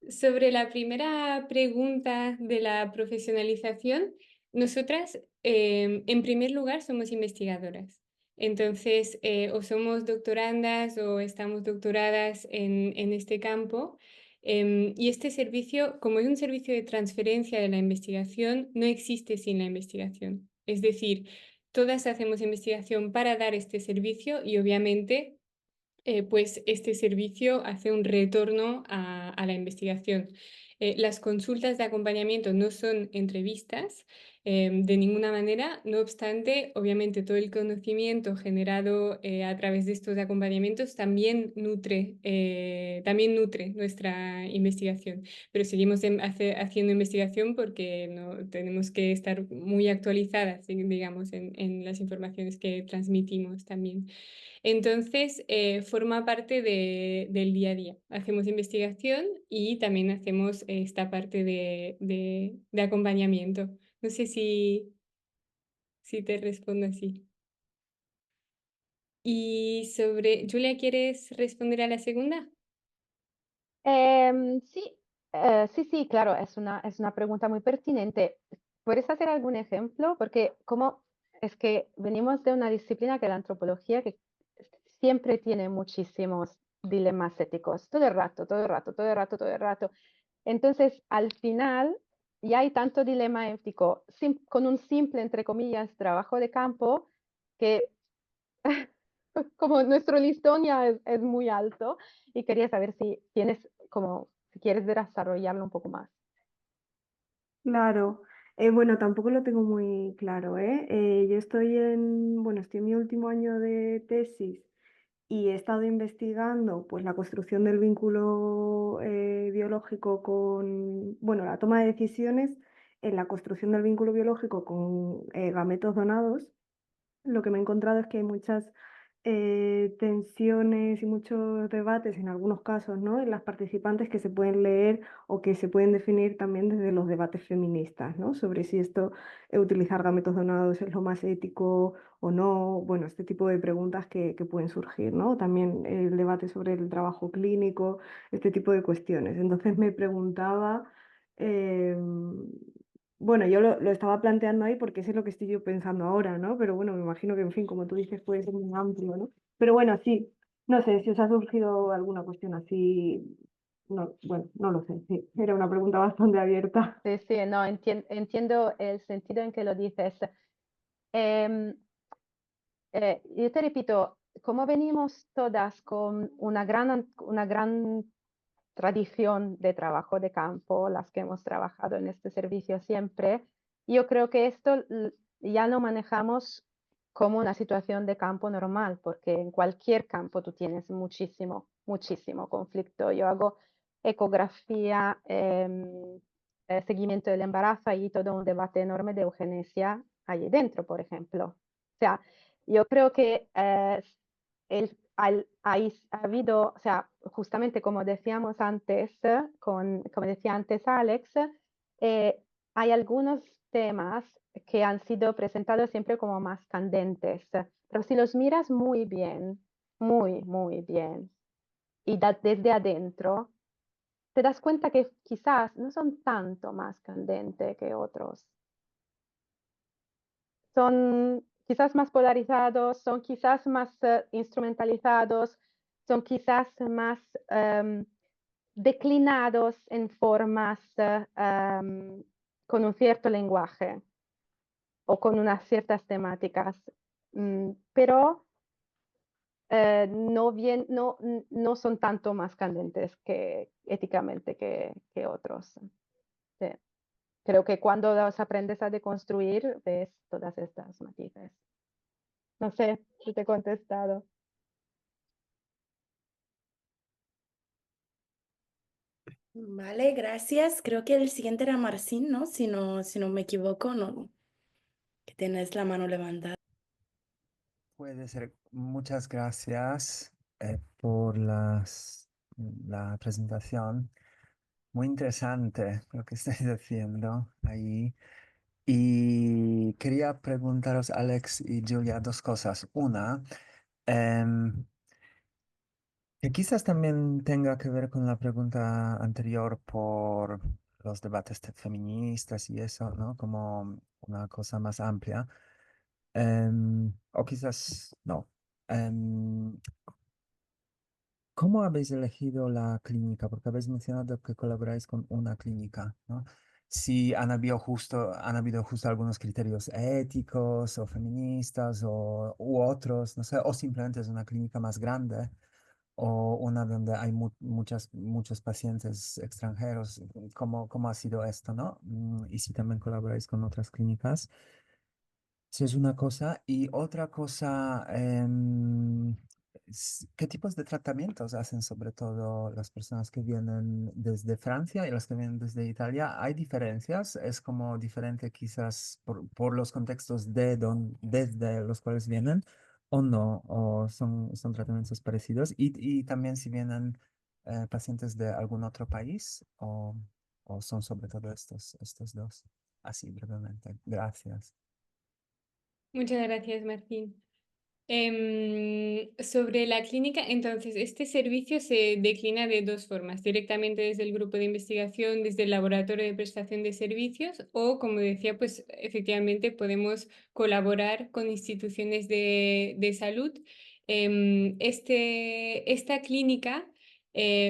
Sobre la primera pregunta de la profesionalización, nosotras, en primer lugar, somos investigadoras. Entonces, o somos doctorandas o estamos doctoradas en este campo. Y este servicio, como es un servicio de transferencia de la investigación, no existe sin la investigación. Es decir, todas hacemos investigación para dar este servicio y obviamente pues este servicio hace un retorno a la investigación. Las consultas de acompañamiento no son entrevistas de ninguna manera, no obstante, obviamente todo el conocimiento generado a través de estos acompañamientos también nutre nuestra investigación, pero seguimos haciendo investigación porque no, tenemos que estar muy actualizadas, digamos, en las informaciones que transmitimos también. Entonces, forma parte del día a día. Hacemos investigación y también hacemos esta parte de acompañamiento. No sé si te respondo así. Y sobre, Julia, ¿quieres responder a la segunda?
Sí, sí, claro, es una pregunta muy pertinente. ¿Puedes hacer algún ejemplo? Porque como es que venimos de una disciplina que es la antropología, que siempre tiene muchísimos dilemas éticos, todo el rato, todo el rato, todo el rato, todo el rato. Entonces, al final, ya hay tanto dilema ético con un simple, entre comillas, trabajo de campo, que como nuestro listón ya es muy alto y quería saber si tienes como, si quieres desarrollarlo un poco más.
Claro, bueno, tampoco lo tengo muy claro, ¿eh? Yo bueno, estoy en mi último año de tesis y he estado investigando pues la construcción del vínculo biológico con, bueno, la toma de decisiones en la construcción del vínculo biológico con gametos donados. Lo que me he encontrado es que hay muchas tensiones y muchos debates en algunos casos, ¿no? En las participantes que se pueden leer o que se pueden definir también desde los debates feministas, ¿no? Sobre si esto, utilizar gametos donados es lo más ético o no, bueno, este tipo de preguntas que pueden surgir, ¿no? También el debate sobre el trabajo clínico, este tipo de cuestiones. Entonces me preguntaba... bueno, yo lo estaba planteando ahí porque eso es lo que estoy yo pensando ahora, ¿no? Pero bueno, me imagino que, en fin, como tú dices, puede ser muy amplio, ¿no? Pero bueno, sí, no sé si os ha surgido alguna cuestión así. No, bueno, no lo sé, sí, era una pregunta bastante abierta.
Sí, sí, no, entiendo el sentido en que lo dices. Em, yo te repito, como venimos todas con una gran tradición de trabajo de campo, las que hemos trabajado en este servicio siempre, yo creo que esto ya lo manejamos como una situación de campo normal, porque en cualquier campo tú tienes muchísimo, muchísimo conflicto. Yo hago ecografía, seguimiento del embarazo y todo un debate enorme de eugenesia allí dentro, por ejemplo. O sea, yo creo que ha habido, o sea, justamente como decíamos antes, como decía antes Alex, eh, hay algunos temas que han sido presentados siempre como más candentes, pero si los miras muy bien, muy, muy bien, y desde adentro, te das cuenta que quizás no son tanto más candentes que otros. Son quizás más polarizados, son quizás más instrumentalizados, son quizás más declinados en formas con un cierto lenguaje o con unas ciertas temáticas, pero no son tanto más candentes que éticamente que otros. Sí. Creo que cuando los aprendes a deconstruir, ves todas estas matices. No sé si te he contestado.
Vale, gracias. Creo que el siguiente era Marcin, ¿no? Si no me equivoco, ¿no? Que tienes la mano levantada.
Puede ser. Muchas gracias por la presentación. Muy interesante lo que estáis diciendo ahí. Y quería preguntaros, Alex y Julia, dos cosas. Una, em, que quizás también tenga que ver con la pregunta anterior por los debates feministas y eso, ¿no? Como una cosa más amplia. O quizás no. Em, ¿Cómo habéis elegido la clínica? Porque habéis mencionado que colaboráis con una clínica, ¿no? Si han habido justo algunos criterios éticos o feministas u otros, no sé, o simplemente es una clínica más grande o una donde hay muchos pacientes extranjeros. ¿Cómo ha sido esto, no? Y si también colaboráis con otras clínicas. Eso es una cosa. Y otra cosa, ¿qué tipos de tratamientos hacen sobre todo las personas que vienen desde Francia y las que vienen desde Italia? ¿Hay diferencias? ¿Es como diferente quizás por los contextos desde los cuales vienen o no? ¿O son tratamientos parecidos? Y también si vienen pacientes de algún otro país o son sobre todo estos dos. Así brevemente. Gracias.
Muchas gracias, Martín. Sobre la clínica, entonces, este servicio se declina de dos formas, directamente desde el grupo de investigación, desde el laboratorio de prestación de servicios o, como decía, pues efectivamente podemos colaborar con instituciones de salud. Esta clínica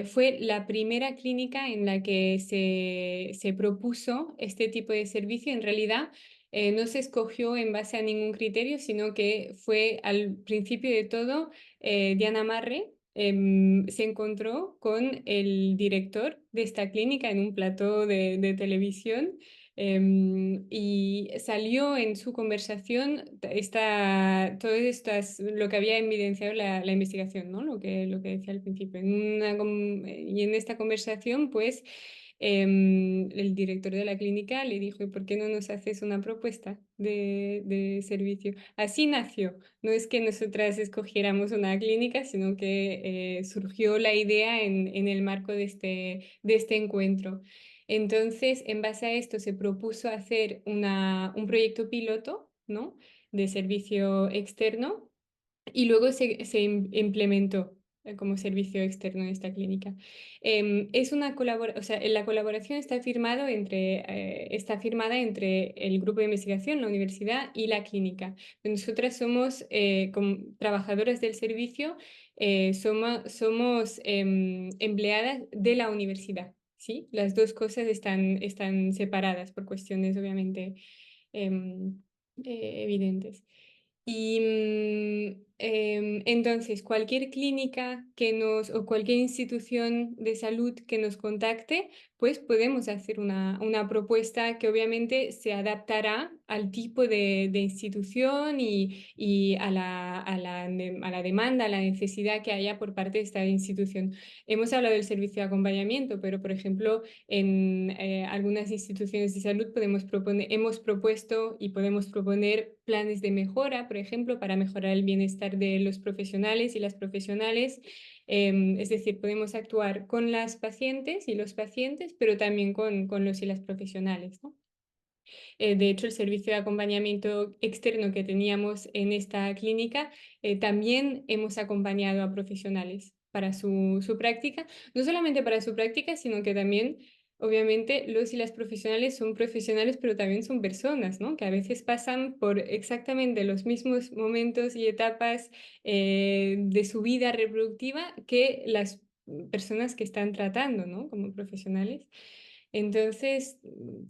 fue la primera clínica en la que se propuso este tipo de servicio. En realidad, no se escogió en base a ningún criterio, sino que fue al principio de todo, Diana Marre se encontró con el director de esta clínica en un plató de televisión. Y salió en su conversación todo esto es lo que había evidenciado la investigación, ¿no? Lo que decía al principio. Y en esta conversación, pues, el director de la clínica le dijo, ¿y por qué no nos haces una propuesta de servicio? Así nació. No es que nosotras escogiéramos una clínica, sino que surgió la idea en el marco de este encuentro. Entonces, en base a esto, se propuso hacer un proyecto piloto, ¿no? De servicio externo y luego se implementó como servicio externo en esta clínica. Es una o sea, la colaboración está firmada entre el grupo de investigación, la universidad y la clínica. Nosotras somos como trabajadoras del servicio, somos empleadas de la universidad. ¿Sí? Las dos cosas están separadas por cuestiones obviamente em, evidentes. Y entonces, cualquier clínica o cualquier institución de salud que nos contacte, pues podemos hacer una propuesta que obviamente se adaptará al tipo de institución y a la demanda, a la necesidad que haya por parte de esta institución. Hemos hablado del servicio de acompañamiento, pero por ejemplo, en algunas instituciones de salud hemos propuesto y podemos proponer planes de mejora, por ejemplo, para mejorar el bienestar de los profesionales y las profesionales. Es decir, podemos actuar con las pacientes y los pacientes, pero también con los y las profesionales, ¿no? De hecho, el servicio de acompañamiento externo que teníamos en esta clínica, también hemos acompañado a profesionales para su práctica, no solamente para su práctica, sino que también, obviamente, los y las profesionales son profesionales, pero también son personas, ¿no? Que a veces pasan por exactamente los mismos momentos y etapas de su vida reproductiva que las personas que están tratando, ¿no? Como profesionales. Entonces,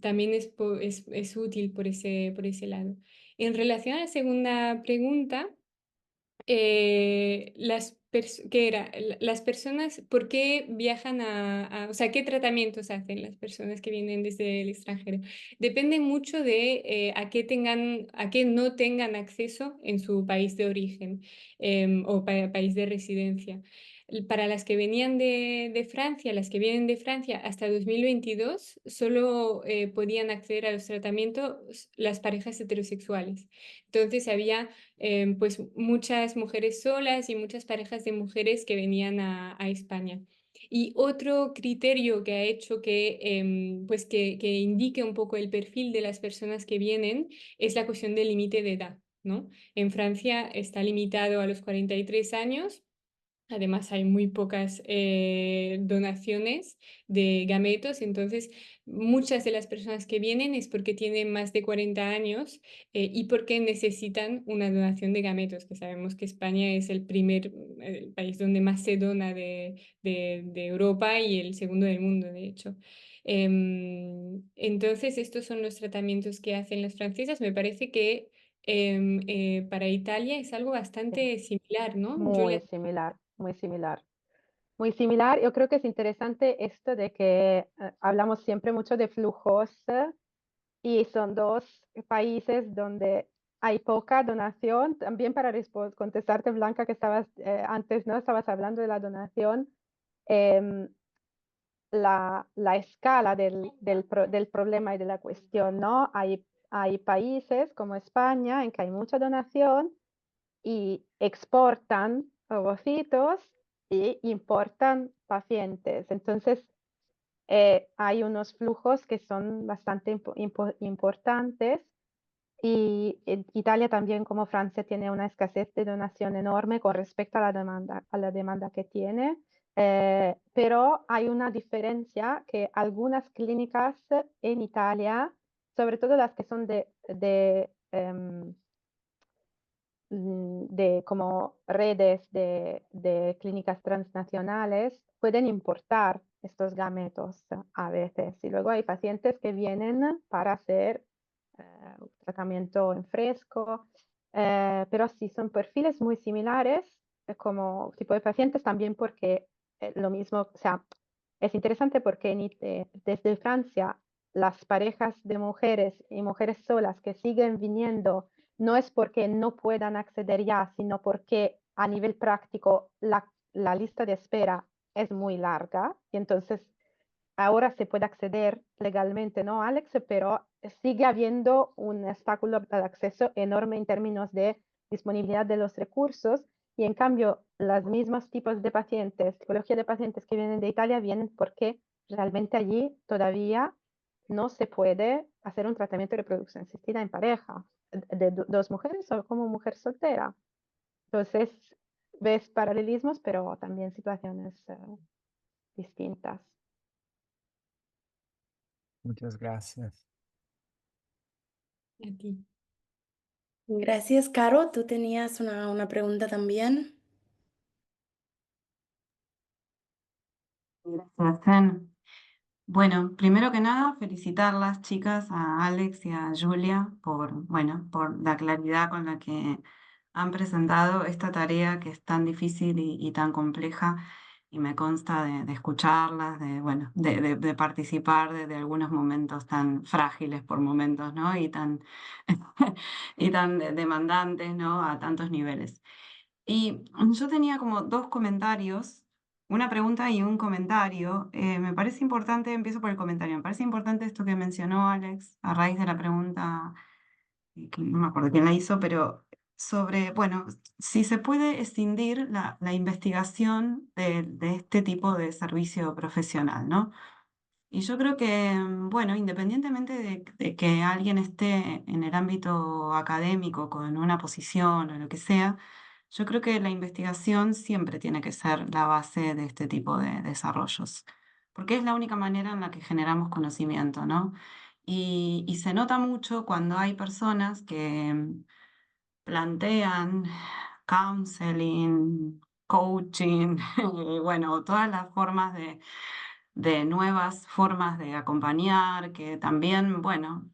también es útil por ese lado. En relación a la segunda pregunta, ¿qué era? Las personas, ¿por qué viajan o sea, qué tratamientos hacen las personas que vienen desde el extranjero? Depende mucho de a qué no tengan acceso en su país de origen o país de residencia. para las que venían de Francia, las que vienen de Francia hasta 2022, solo podían acceder a los tratamientos las parejas heterosexuales. Entonces había pues muchas mujeres solas y muchas parejas de mujeres que venían a España. Y otro criterio que ha hecho pues que indique un poco el perfil de las personas que vienen es la cuestión del límite de edad, ¿no? En Francia está limitado a los 43 años. Además, hay muy pocas donaciones de gametos, entonces muchas de las personas que vienen es porque tienen más de 40 años y porque necesitan una donación de gametos, que sabemos que España es el país donde más se dona de Europa y el segundo del mundo, de hecho. Entonces, estos son los tratamientos que hacen las francesas. Me parece que para Italia es algo
Sí,
bastante similar, ¿no?
muy
Julia.
similar, muy similar. Muy similar. Yo creo que es interesante esto de que hablamos siempre mucho de flujos y son dos países donde hay poca donación. También para contestarte, Blanca, que estabas antes, ¿no? Estabas hablando de la donación. em, la escala del problema y de la cuestión, ¿no? Hay países como España en que hay mucha donación y exportan ovocitos y importan pacientes. Entonces, hay unos flujos que son bastante importantes y Italia también, como Francia, tiene una escasez de donación enorme con respecto a la demanda que tiene. Pero hay una diferencia que algunas clínicas en Italia, sobre todo las que son de como redes de clínicas transnacionales, pueden importar estos gametos a veces. Y luego hay pacientes que vienen para hacer un tratamiento en fresco, pero sí son perfiles muy similares como tipo de pacientes también porque lo mismo, o sea, es interesante porque desde Francia las parejas de mujeres y mujeres solas que siguen viniendo no es porque no puedan acceder ya, sino porque a nivel práctico la lista de espera es muy larga y entonces ahora se puede acceder legalmente, ¿no, Alex? Pero sigue habiendo un obstáculo al acceso enorme en términos de disponibilidad de los recursos y en cambio los mismos tipos de pacientes, tipología de pacientes que vienen de Italia vienen porque realmente allí todavía no se puede hacer un tratamiento de reproducción asistida en pareja de dos mujeres o como mujer soltera. Entonces, ves paralelismos, pero también situaciones distintas.
Muchas gracias.
A ti.
Gracias, Caro. Tú tenías una pregunta también.
Gracias, Fen. Bueno, primero que nada, felicitarlas, chicas, a Alex y a Julia bueno, por la claridad con la que han presentado esta tarea que es tan difícil y tan compleja. Y me consta de escucharlas, bueno, de participar de algunos momentos tan frágiles por momentos, ¿no? Y tan demandantes, ¿no? A tantos niveles. Y yo tenía como dos comentarios, una pregunta y un comentario. Me parece importante, empiezo por el comentario, me parece importante esto que mencionó Alex a raíz de la pregunta, que no me acuerdo quién la hizo, pero sobre, bueno, si se puede escindir la investigación de este tipo de servicio profesional, ¿no? Y yo creo que, bueno, independientemente de que alguien esté en el ámbito académico con una posición o lo que sea, yo creo que la investigación siempre tiene que ser la base de este tipo de desarrollos, porque es la única manera en la que generamos conocimiento, ¿no? Y se nota mucho cuando hay personas que plantean counseling, coaching, bueno, todas las formas de nuevas formas de acompañar, que también, bueno,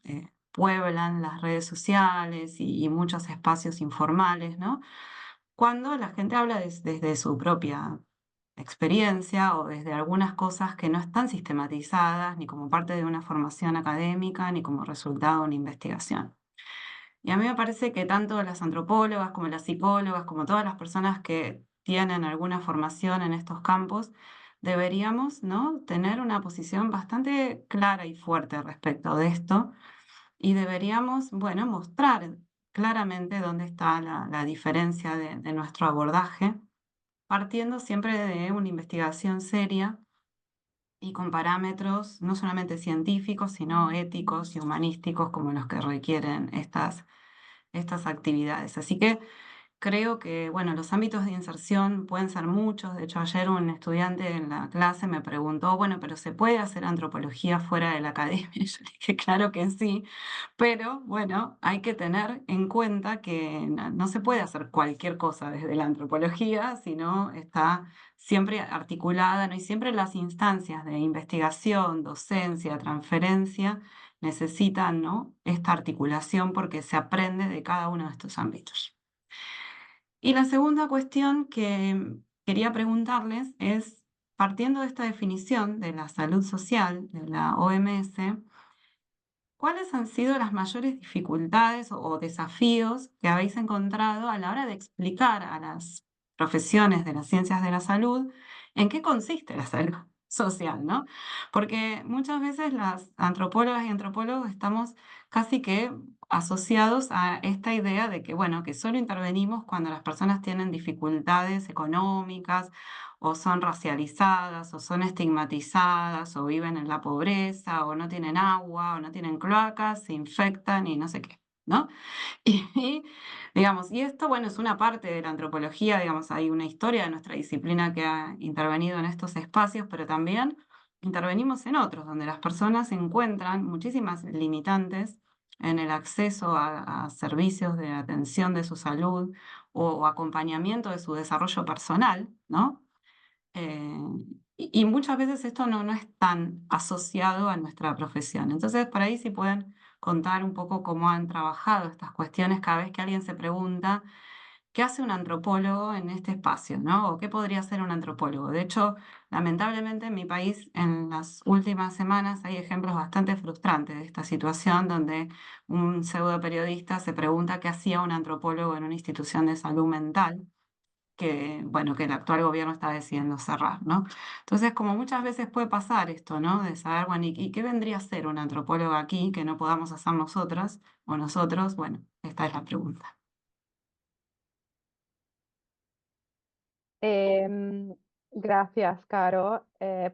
pueblan las redes sociales y muchos espacios informales, ¿no? Cuando la gente habla desde su propia experiencia o desde algunas cosas que no están sistematizadas ni como parte de una formación académica ni como resultado de una investigación. Y a mí me parece que tanto las antropólogas como las psicólogas, como todas las personas que tienen alguna formación en estos campos, deberíamos, ¿no?, tener una posición bastante clara y fuerte respecto de esto y deberíamos, bueno, mostrar claramente dónde está la diferencia de nuestro abordaje, partiendo siempre de una investigación seria y con parámetros no solamente científicos, sino éticos y humanísticos como los que requieren estas actividades. Así que creo que, bueno, los ámbitos de inserción pueden ser muchos. De hecho, ayer un estudiante en la clase me preguntó, bueno, pero ¿se puede hacer antropología fuera de la academia? Y yo le dije, claro que sí, pero bueno, hay que tener en cuenta que no se puede hacer cualquier cosa desde la antropología, sino está siempre articulada, ¿no? Y siempre las instancias de investigación, docencia, transferencia necesitan, ¿no?, esta articulación porque se aprende de cada uno de estos ámbitos. Y la segunda cuestión que quería preguntarles es, partiendo de esta definición de la salud social de la OMS, ¿cuáles han sido las mayores dificultades o desafíos que habéis encontrado a la hora de explicar a las profesiones de las ciencias de la salud en qué consiste la salud social, ¿no? Porque muchas veces las antropólogas y antropólogos estamos casi que asociados a esta idea de que, bueno, que solo intervenimos cuando las personas tienen dificultades económicas o son racializadas, o son estigmatizadas, o viven en la pobreza, o no tienen agua, o no tienen cloacas, se infectan y no sé qué, ¿no? Y, digamos, y esto, bueno, es una parte de la antropología, digamos, hay una historia de nuestra disciplina que ha intervenido en estos espacios, pero también intervenimos en otros, donde las personas encuentran muchísimas limitantes en el acceso a servicios de atención de su salud o acompañamiento de su desarrollo personal, ¿no? Eh, y muchas veces esto no es tan asociado a nuestra profesión. Entonces, por ahí sí pueden contar un poco cómo han trabajado estas cuestiones cada vez que alguien se pregunta qué hace un antropólogo en este espacio, ¿no? O qué podría hacer un antropólogo. De hecho, lamentablemente en mi país en las últimas semanas hay ejemplos bastante frustrantes de esta situación donde un pseudo periodista se pregunta qué hacía un antropólogo en una institución de salud mental que, bueno, que el actual gobierno está decidiendo cerrar, ¿no? Entonces, como muchas veces puede pasar esto, ¿no? De saber, bueno, ¿y qué vendría a ser un antropólogo aquí que no podamos hacer nosotras o nosotros? Bueno, esta es la pregunta.
Em, Gracias, Caro,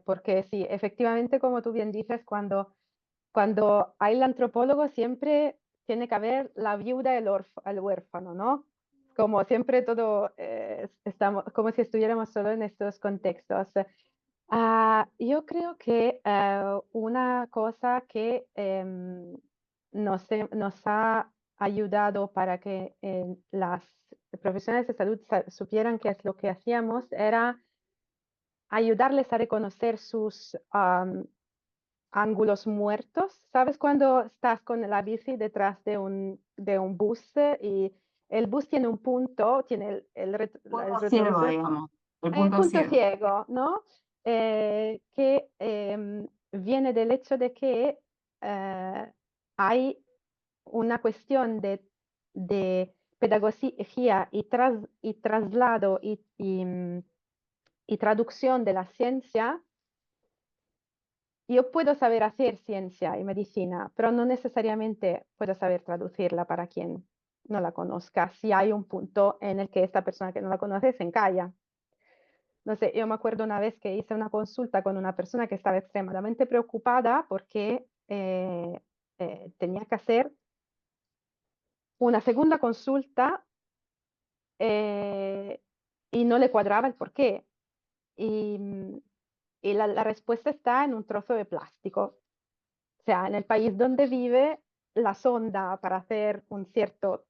porque sí, efectivamente, como tú bien dices, cuando hay el antropólogo siempre tiene que haber la viuda y el huérfano, ¿no? Como siempre todo, estamos, como si estuviéramos solo en estos contextos. Yo creo que una cosa que nos ha ayudado para que las profesionales de salud supieran qué es lo que hacíamos era ayudarles a reconocer sus ángulos muertos. ¿Sabes cuando estás con la bici detrás de un bus y el bus tiene un punto, tiene el
Punto ciego,
retrovisor?
digamos, el
El
punto
punto
ciego.
ciego, ¿no? Que viene del hecho de que hay una cuestión de pedagogía y traslado y traducción de la ciencia. Yo puedo saber hacer ciencia y medicina, pero no necesariamente puedo saber traducirla para quien no la conozca, si hay un punto en el que esta persona que no la conoce se encalla. No sé, yo me acuerdo una vez que hice una consulta con una persona que estaba extremadamente preocupada porque tenía que hacer una segunda consulta eh, y no le cuadraba el porqué. Y, y la respuesta está en un trozo de plástico. O sea, en el país donde vive, la sonda para hacer un cierto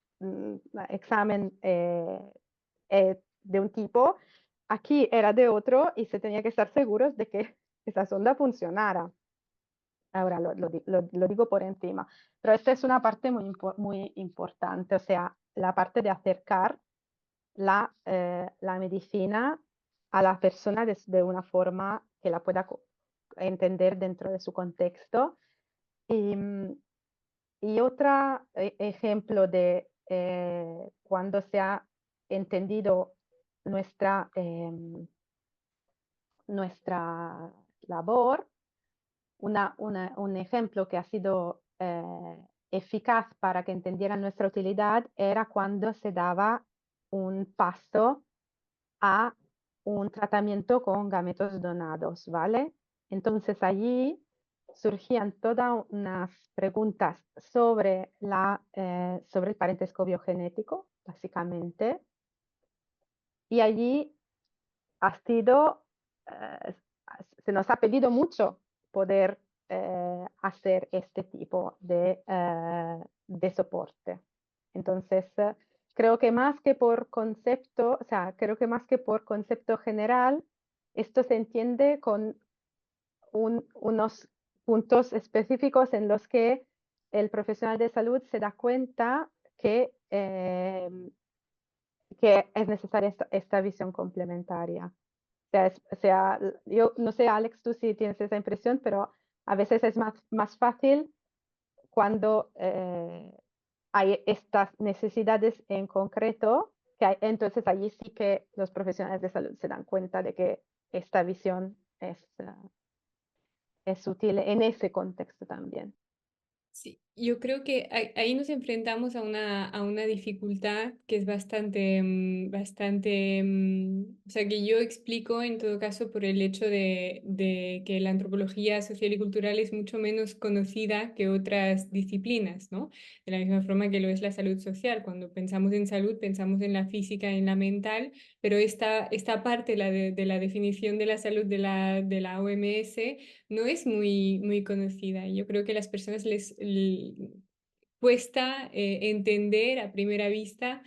examen de un tipo, aquí era de otro y se tenía que estar seguros de que esa sonda funcionara. Ahora lo digo por encima, pero esta es una parte muy importante, o sea, la parte de acercar la medicina a la persona de una forma que la pueda entender dentro de su contexto. Y, y otro ejemplo de cuando se ha entendido nuestra labor. Un ejemplo que ha sido eficaz para que entendieran nuestra utilidad era cuando se daba un paso a un tratamiento con gametos donados, ¿vale? Entonces allí surgían todas unas preguntas sobre el parentesco biogenético, básicamente, y allí ha sido, se nos ha pedido mucho poder hacer este tipo de soporte. Entonces, creo que más que por concepto, o sea, creo que más que por concepto general, esto se entiende con unos puntos específicos en los que el profesional de salud se da cuenta que es necesaria esta visión complementaria. O sea, yo no sé, Alex, tú sí tienes esa impresión, pero a veces es más fácil cuando hay estas necesidades en concreto, entonces allí sí que los profesionales de salud se dan cuenta de que esta visión es útil en ese contexto también.
Sí, yo creo que ahí nos enfrentamos a una dificultad que es bastante, o sea, que yo explico en todo caso por el hecho de que la antropología social y cultural es mucho menos conocida que otras disciplinas, ¿no? De la misma forma que lo es la salud social. Cuando pensamos en salud, pensamos en la física, en la mental, pero esta parte, de la definición de la salud de la OMS, no es muy conocida. Yo creo que a las personas cuesta entender a primera vista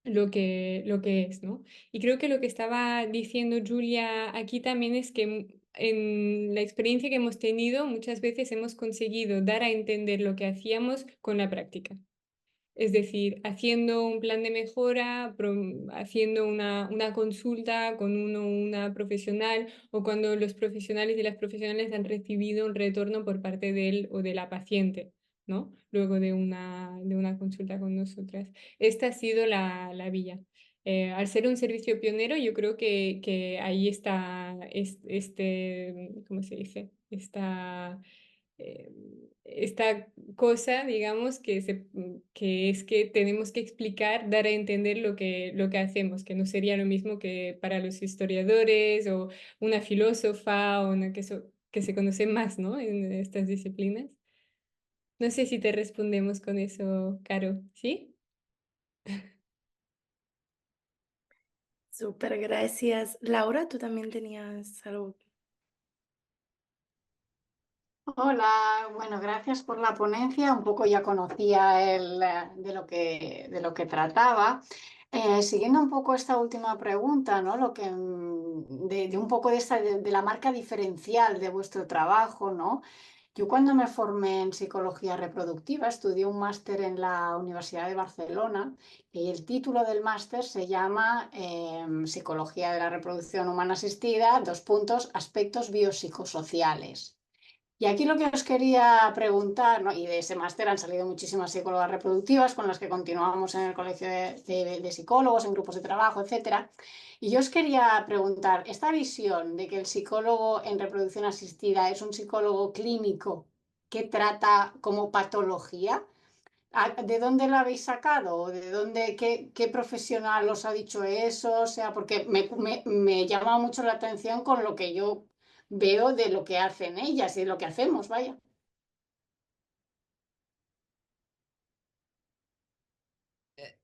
lo que es, ¿no? Y creo que lo que estaba diciendo Julia aquí también es que en la experiencia que hemos tenido, muchas veces hemos conseguido dar a entender lo que hacíamos con la práctica. Es decir, haciendo un plan de mejora, haciendo una consulta con una profesional, o cuando los profesionales y las profesionales han recibido un retorno por parte de él o de la paciente, ¿no? Luego de una consulta con nosotras. Esta ha sido la vía. Al ser un servicio pionero, yo creo que ahí está ¿cómo se dice? Eh, esta cosa, digamos, que es que tenemos que explicar, dar a entender lo que hacemos, que no sería lo mismo que para los historiadores o una filósofa o una que se conoce más, ¿no? En estas disciplinas. No sé si te respondemos con eso, Caro, ¿sí?
Súper, gracias. Laura, tú también tenías algo.
Hola, bueno, gracias por la ponencia. Un poco ya conocía de lo que trataba. Siguiendo un poco esta última pregunta, ¿no? De un poco de la marca diferencial de vuestro trabajo, ¿no? Yo cuando me formé en psicología reproductiva estudié un máster en la Universidad de Barcelona y el título del máster se llama Psicología de la Reproducción Humana Asistida, dos puntos, aspectos biopsicosociales. Y aquí lo que os quería preguntar, ¿no? Y de ese máster han salido muchísimas psicólogas reproductivas con las que continuamos en el colegio de psicólogos, en grupos de trabajo, etcétera. Y yo os quería preguntar, esta visión de que el psicólogo en reproducción asistida es un psicólogo clínico que trata como patología, ¿de dónde la habéis sacado? ¿O de dónde, qué profesional os ha dicho eso? O sea, porque me llama mucho la atención con lo que yo veo de lo que hacen ellas y de lo que hacemos, vaya.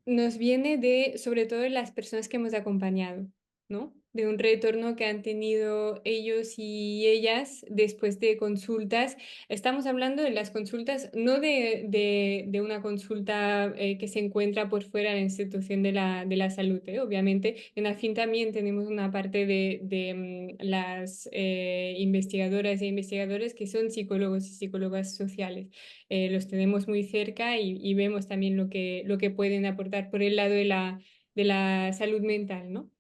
Nos viene sobre todo, de las personas que hemos acompañado, ¿no? De un retorno que han tenido ellos y ellas después de consultas. Estamos hablando de las consultas, no de una consulta que se encuentra por fuera de la institución de la salud, ¿eh? Obviamente, en AFIN también tenemos una parte de las investigadoras e investigadores que son psicólogos y psicólogas sociales. Los tenemos muy cerca y vemos también lo que pueden aportar por el lado de la salud mental, ¿no?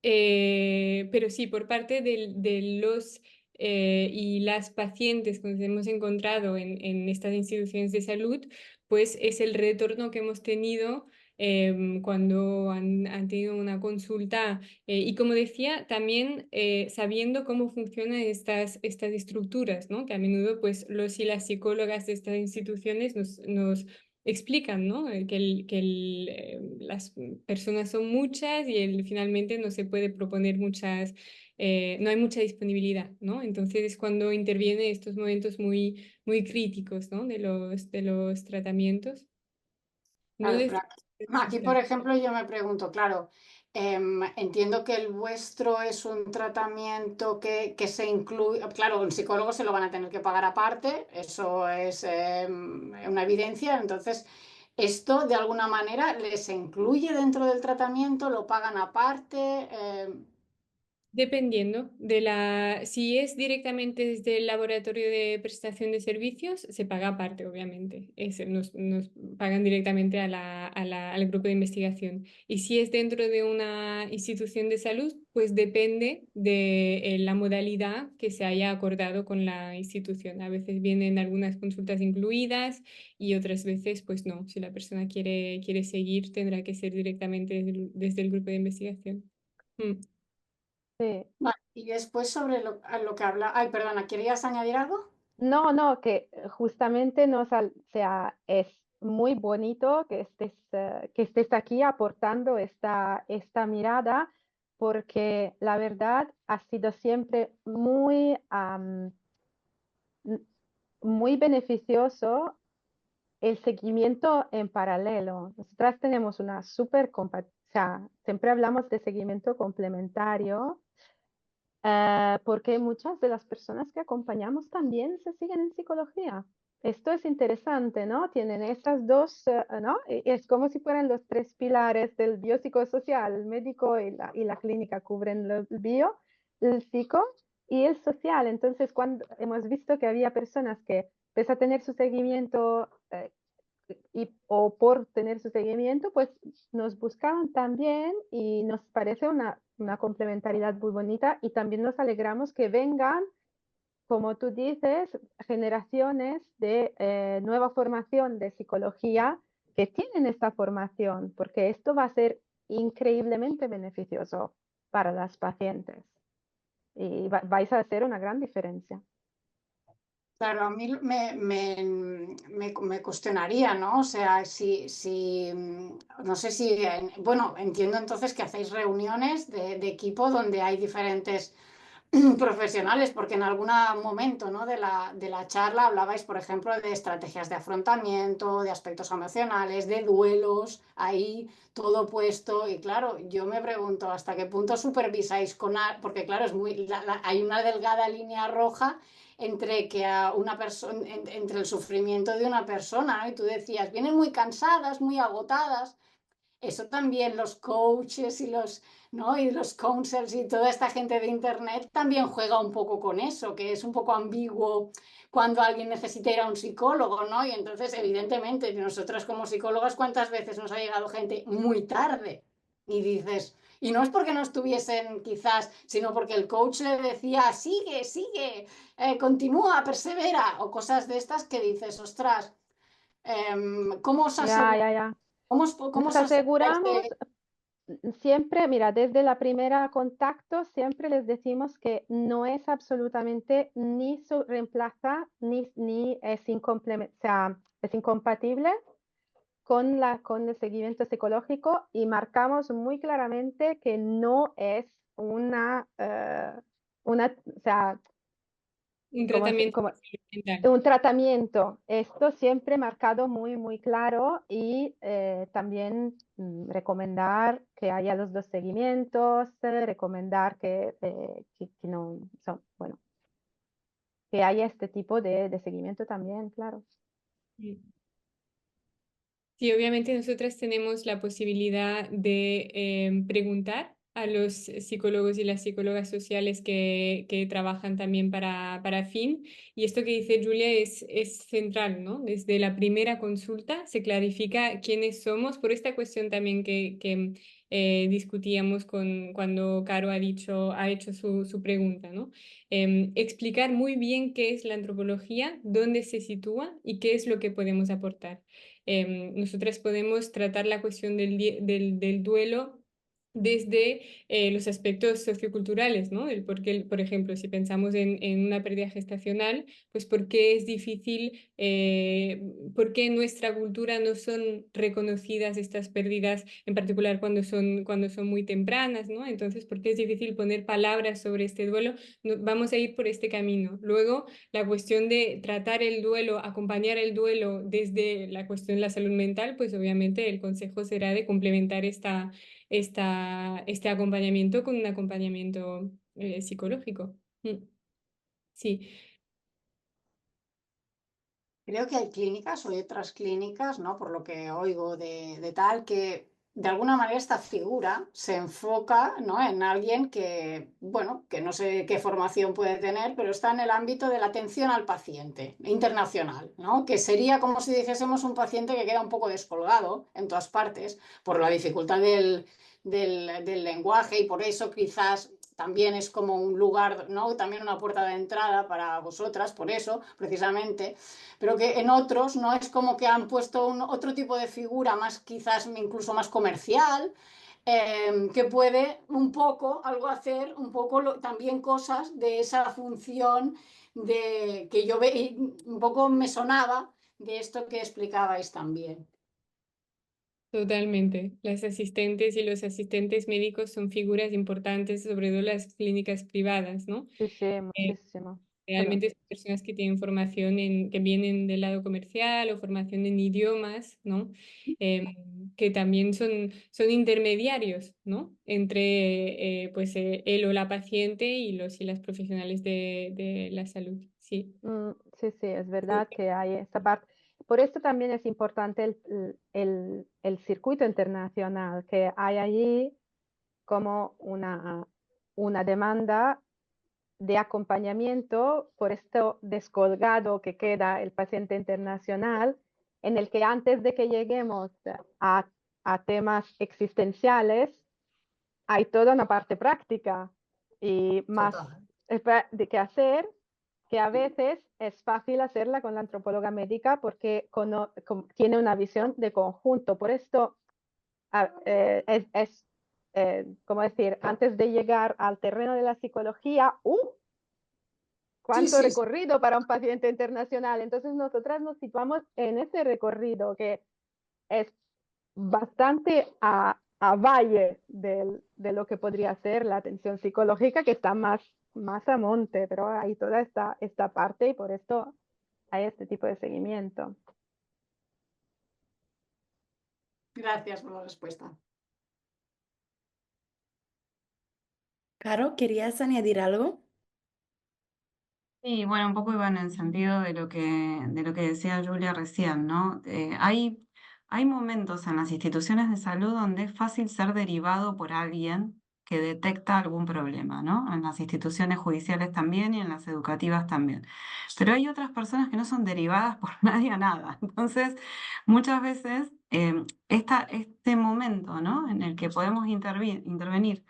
Pero sí, por parte de los y las pacientes que nos hemos encontrado en estas instituciones de salud, pues es el retorno que hemos tenido cuando han tenido una consulta. Y como decía, también sabiendo cómo funcionan estas estructuras, ¿no? Que a menudo pues, los y las psicólogas de estas instituciones nos explican, ¿no? Las personas son muchas y finalmente no se puede proponer no hay mucha disponibilidad, ¿no? Entonces es cuando intervienen estos momentos muy críticos, ¿no? De los tratamientos. No
Claro,
de
pero aquí, por ejemplo, yo me pregunto, claro, entiendo que el vuestro es un tratamiento que se incluye, claro, un psicólogo se lo van a tener que pagar aparte, eso es una evidencia, entonces, ¿esto de alguna manera les incluye dentro del tratamiento? ¿Lo pagan aparte?
Dependiendo si es directamente desde el laboratorio de prestación de servicios, se paga aparte, obviamente. Nos pagan directamente al grupo de investigación. Y si es dentro de una institución de salud, pues depende de la modalidad que se haya acordado con la institución. A veces vienen algunas consultas incluidas y otras veces, pues no. Si la persona quiere seguir, tendrá que ser directamente desde el grupo de investigación. Mm.
Sí.
Vale, y después sobre a lo que habla, ay, perdona, ¿querías añadir algo?
No, no, que justamente o sea, es muy bonito que estés aquí aportando esta mirada, porque la verdad ha sido siempre muy beneficioso el seguimiento en paralelo. Nosotras tenemos una o sea, siempre hablamos de seguimiento complementario, porque muchas de las personas que acompañamos también se siguen en psicología. Esto es interesante, ¿no? Tienen esas dos, ¿no? Es como si fueran los tres pilares del biopsicosocial, el médico y la clínica cubren el bio, el psico y el social. Entonces, cuando hemos visto que había personas que, pese a tener su seguimiento o por tener su seguimiento, pues nos buscaban también y nos parece una complementariedad muy bonita y también nos alegramos que vengan, como tú dices, generaciones de nueva formación de psicología que tienen esta formación, porque esto va a ser increíblemente beneficioso para las pacientes y vais a hacer una gran diferencia.
Claro, a mí me cuestionaría, ¿no? O sea, no sé si, bueno, entiendo entonces que hacéis reuniones de equipo donde hay diferentes profesionales, porque en algún momento, ¿no? de la charla hablabais, por ejemplo, de estrategias de afrontamiento, de aspectos emocionales, de duelos, ahí todo puesto. Y claro, yo me pregunto hasta qué punto supervisáis porque claro, hay una delgada línea roja entre que a una persona, entre el sufrimiento de una persona, ¿no? Y tú decías, vienen muy cansadas, muy agotadas. Eso también los coaches y ¿no? y los counsels y toda esta gente de internet también juega un poco con eso, que es un poco ambiguo cuando alguien necesita ir a un psicólogo, ¿no? Y entonces, evidentemente, nosotras como psicólogas, ¿cuántas veces nos ha llegado gente muy tarde? Y dices, y no es porque no estuviesen quizás, sino porque el coach le decía, sigue, sigue, continúa, persevera, o cosas de estas que dices, ostras, ¿cómo os
Ya,
aseguráis?
ya, ya.
¿Cómo
Nos
os aseguráis
aseguramos siempre, mira, desde la primera contacto, siempre les decimos que no es absolutamente ni su reemplaza ni es o sea, es incompatible con el seguimiento psicológico y marcamos muy claramente que no es o sea,
Un tratamiento
como
mental.
un tratamiento. Esto siempre marcado muy, muy claro y también recomendar que haya los dos seguimientos, recomendar que no son, bueno, que haya este tipo de seguimiento también, claro.
Sí, obviamente nosotras tenemos la posibilidad de preguntar a los psicólogos y las psicólogas sociales que trabajan también para FIN. Y esto que dice Julia es central, ¿no? Desde la primera consulta se clarifica quiénes somos por esta cuestión también que discutíamos cuando Caro ha hecho su pregunta, ¿no? Explicar muy bien qué es la antropología, dónde se sitúa y qué es lo que podemos aportar. nosotras podemos tratar la cuestión del duelo desde los aspectos socioculturales, ¿no? El por qué, por ejemplo, si pensamos en una pérdida gestacional, pues por qué es difícil, por qué en nuestra cultura no son reconocidas estas pérdidas, en particular cuando son muy tempranas, ¿no? Entonces, ¿por qué es difícil poner palabras sobre este duelo? Vamos a ir por este camino. Luego, la cuestión de tratar el duelo, acompañar el duelo desde la cuestión de la salud mental, pues obviamente el consejo será de complementar este acompañamiento con un acompañamiento psicológico. Sí,
Creo que hay clínicas o hay otras clínicas, ¿no? Por lo que oigo de tal, que de alguna manera esta figura se enfoca, ¿no? En alguien que, bueno, que no sé qué formación puede tener, pero está en el ámbito de la atención al paciente internacional, ¿no? Que sería como si dijésemos un paciente que queda un poco descolgado en todas partes por la dificultad del lenguaje y por eso quizás también es como un lugar, ¿no? También una puerta de entrada para vosotras, por eso, precisamente, pero que en otros no es como que han puesto otro tipo de figura más quizás incluso más comercial, que puede un poco algo hacer, un poco también cosas de esa función de que yo un poco me sonaba de esto que explicabais también.
totalmente. Las asistentes y los asistentes médicos son figuras importantes, sobre todo las clínicas privadas, ¿no?
Sí, sí,
Eh,
muchísimo. Pero
Realmente son personas que tienen formación que vienen del lado comercial o formación en idiomas, ¿no? Que también son intermediarios, ¿no? Entre pues, él o la paciente y los y las profesionales de la salud. Sí.
sí, sí, es verdad que hay esta parte. Por esto también es importante el circuito internacional, que hay allí como una demanda de acompañamiento por esto descolgado que queda el paciente internacional, en el que antes de que lleguemos a, a temas existenciales, hay toda una parte práctica y más
Total.
de qué hacer, que a veces es fácil hacerla con la antropóloga médica porque tiene una visión de conjunto. Por esto como decir, antes de llegar al terreno de la psicología,
Sí,
cuánto
sí, sí.
recorrido para un paciente internacional. Entonces nosotras nos situamos en ese recorrido que es bastante a valle de lo que podría ser la atención psicológica, que está más a monte, pero hay toda esta parte y por esto hay este tipo de seguimiento.
Gracias por la respuesta.
Caro, ¿querías añadir algo?
Sí, bueno, un poco iba en el sentido de lo que decía Julia recién, ¿no? Hay momentos en las instituciones de salud donde es fácil ser derivado por alguien que detecta algún problema, ¿no? En las instituciones judiciales también y en las educativas también. Pero hay otras personas que no son derivadas por nadie a nada. Entonces, muchas veces este momento, ¿no? En el que podemos intervenir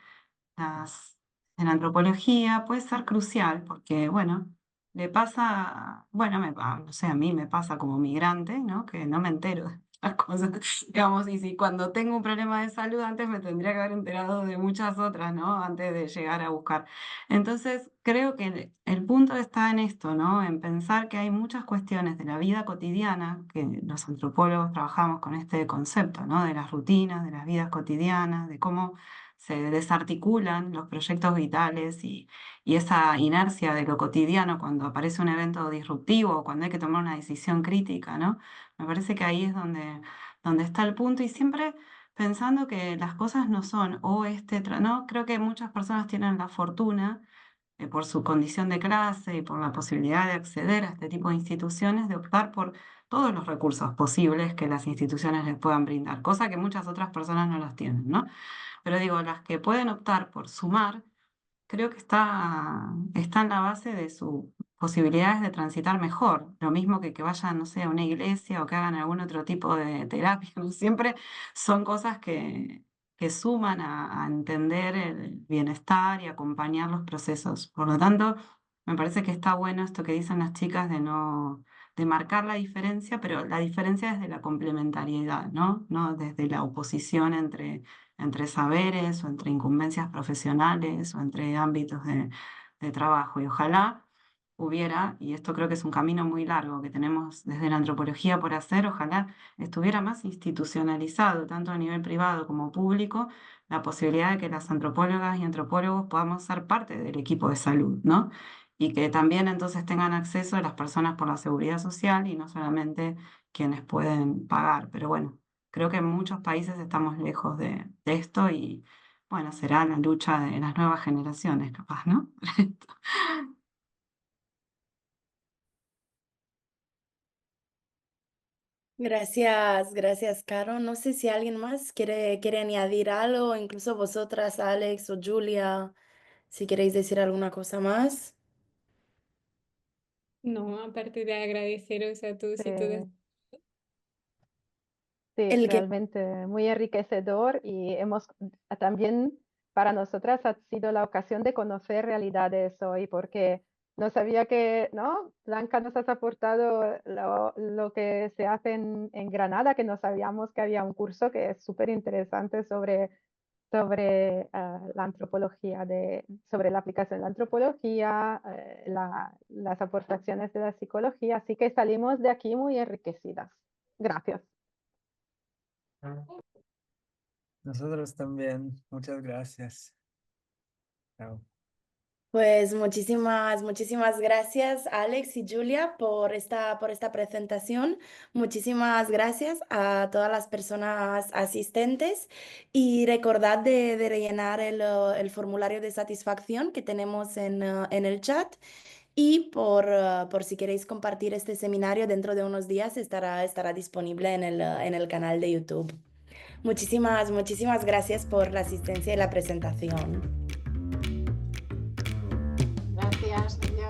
las- en antropología puede ser crucial porque, bueno, le pasa, bueno, no sé, a mí me pasa como migrante, ¿no? Que no me entero de las cosas, digamos, y si cuando tengo un problema de salud antes me tendría que haber enterado de muchas otras, ¿no? Antes de llegar a buscar. Entonces, creo que el punto está en esto, ¿no? En pensar que hay muchas cuestiones de la vida cotidiana, que los antropólogos trabajamos con este concepto, ¿no? De las rutinas, de las vidas cotidianas, de cómo se desarticulan los proyectos vitales y esa inercia de lo cotidiano cuando aparece un evento disruptivo o cuando hay que tomar una decisión crítica, ¿no? Me parece que ahí es donde está el punto y siempre pensando que las cosas no son ¿no? Creo que muchas personas tienen la fortuna por su condición de clase y por la posibilidad de acceder a este tipo de instituciones, de optar por todos los recursos posibles que las instituciones les puedan brindar, cosa que muchas otras personas no las tienen, ¿no? Pero digo, las que pueden optar por sumar, creo que está en la base de sus posibilidades de transitar mejor. Lo mismo que vayan, no sé, a una iglesia o que hagan algún otro tipo de terapia. ¿No? Siempre son cosas que suman a entender el bienestar y acompañar los procesos. Por lo tanto, me parece que está bueno esto que dicen las chicas de marcar la diferencia, pero la diferencia desde la complementariedad, ¿no? No desde la oposición entre saberes o entre incumbencias profesionales o entre ámbitos de trabajo. Y ojalá hubiera, y esto creo que es un camino muy largo que tenemos desde la antropología por hacer, ojalá estuviera más institucionalizado, tanto a nivel privado como público, la posibilidad de que las antropólogas y antropólogos podamos ser parte del equipo de salud, ¿no? Y que también entonces tengan acceso a las personas por la seguridad social y no solamente quienes pueden pagar. Pero bueno, creo que en muchos países estamos lejos de esto y bueno, será la lucha de las nuevas generaciones, capaz, ¿no?
Gracias, gracias, Caro. No sé si alguien más quiere añadir algo, incluso vosotras, Alex o Julia, si queréis decir alguna cosa más.
No, aparte de agradeceros a todos y todas.
Eh, Sí,
El que
realmente muy enriquecedor y hemos también para nosotras ha sido la ocasión de conocer realidades hoy, porque no sabía que, ¿no? Blanca nos has aportado lo que se hace en Granada, que no sabíamos que había un curso que es súper interesante sobre la antropología, sobre la aplicación de la antropología, las aportaciones de la psicología, así que salimos de aquí muy enriquecidas. Gracias.
Nosotros también. Muchas gracias. Chao.
Pues muchísimas gracias, Alex y Julia, por esta presentación. Muchísimas gracias a todas las personas asistentes y recordad de rellenar el formulario de satisfacción que tenemos en el chat y por si queréis compartir este seminario dentro de unos días estará disponible en el canal de YouTube. Muchísimas gracias por la asistencia y la presentación.
Gracias. Adiós.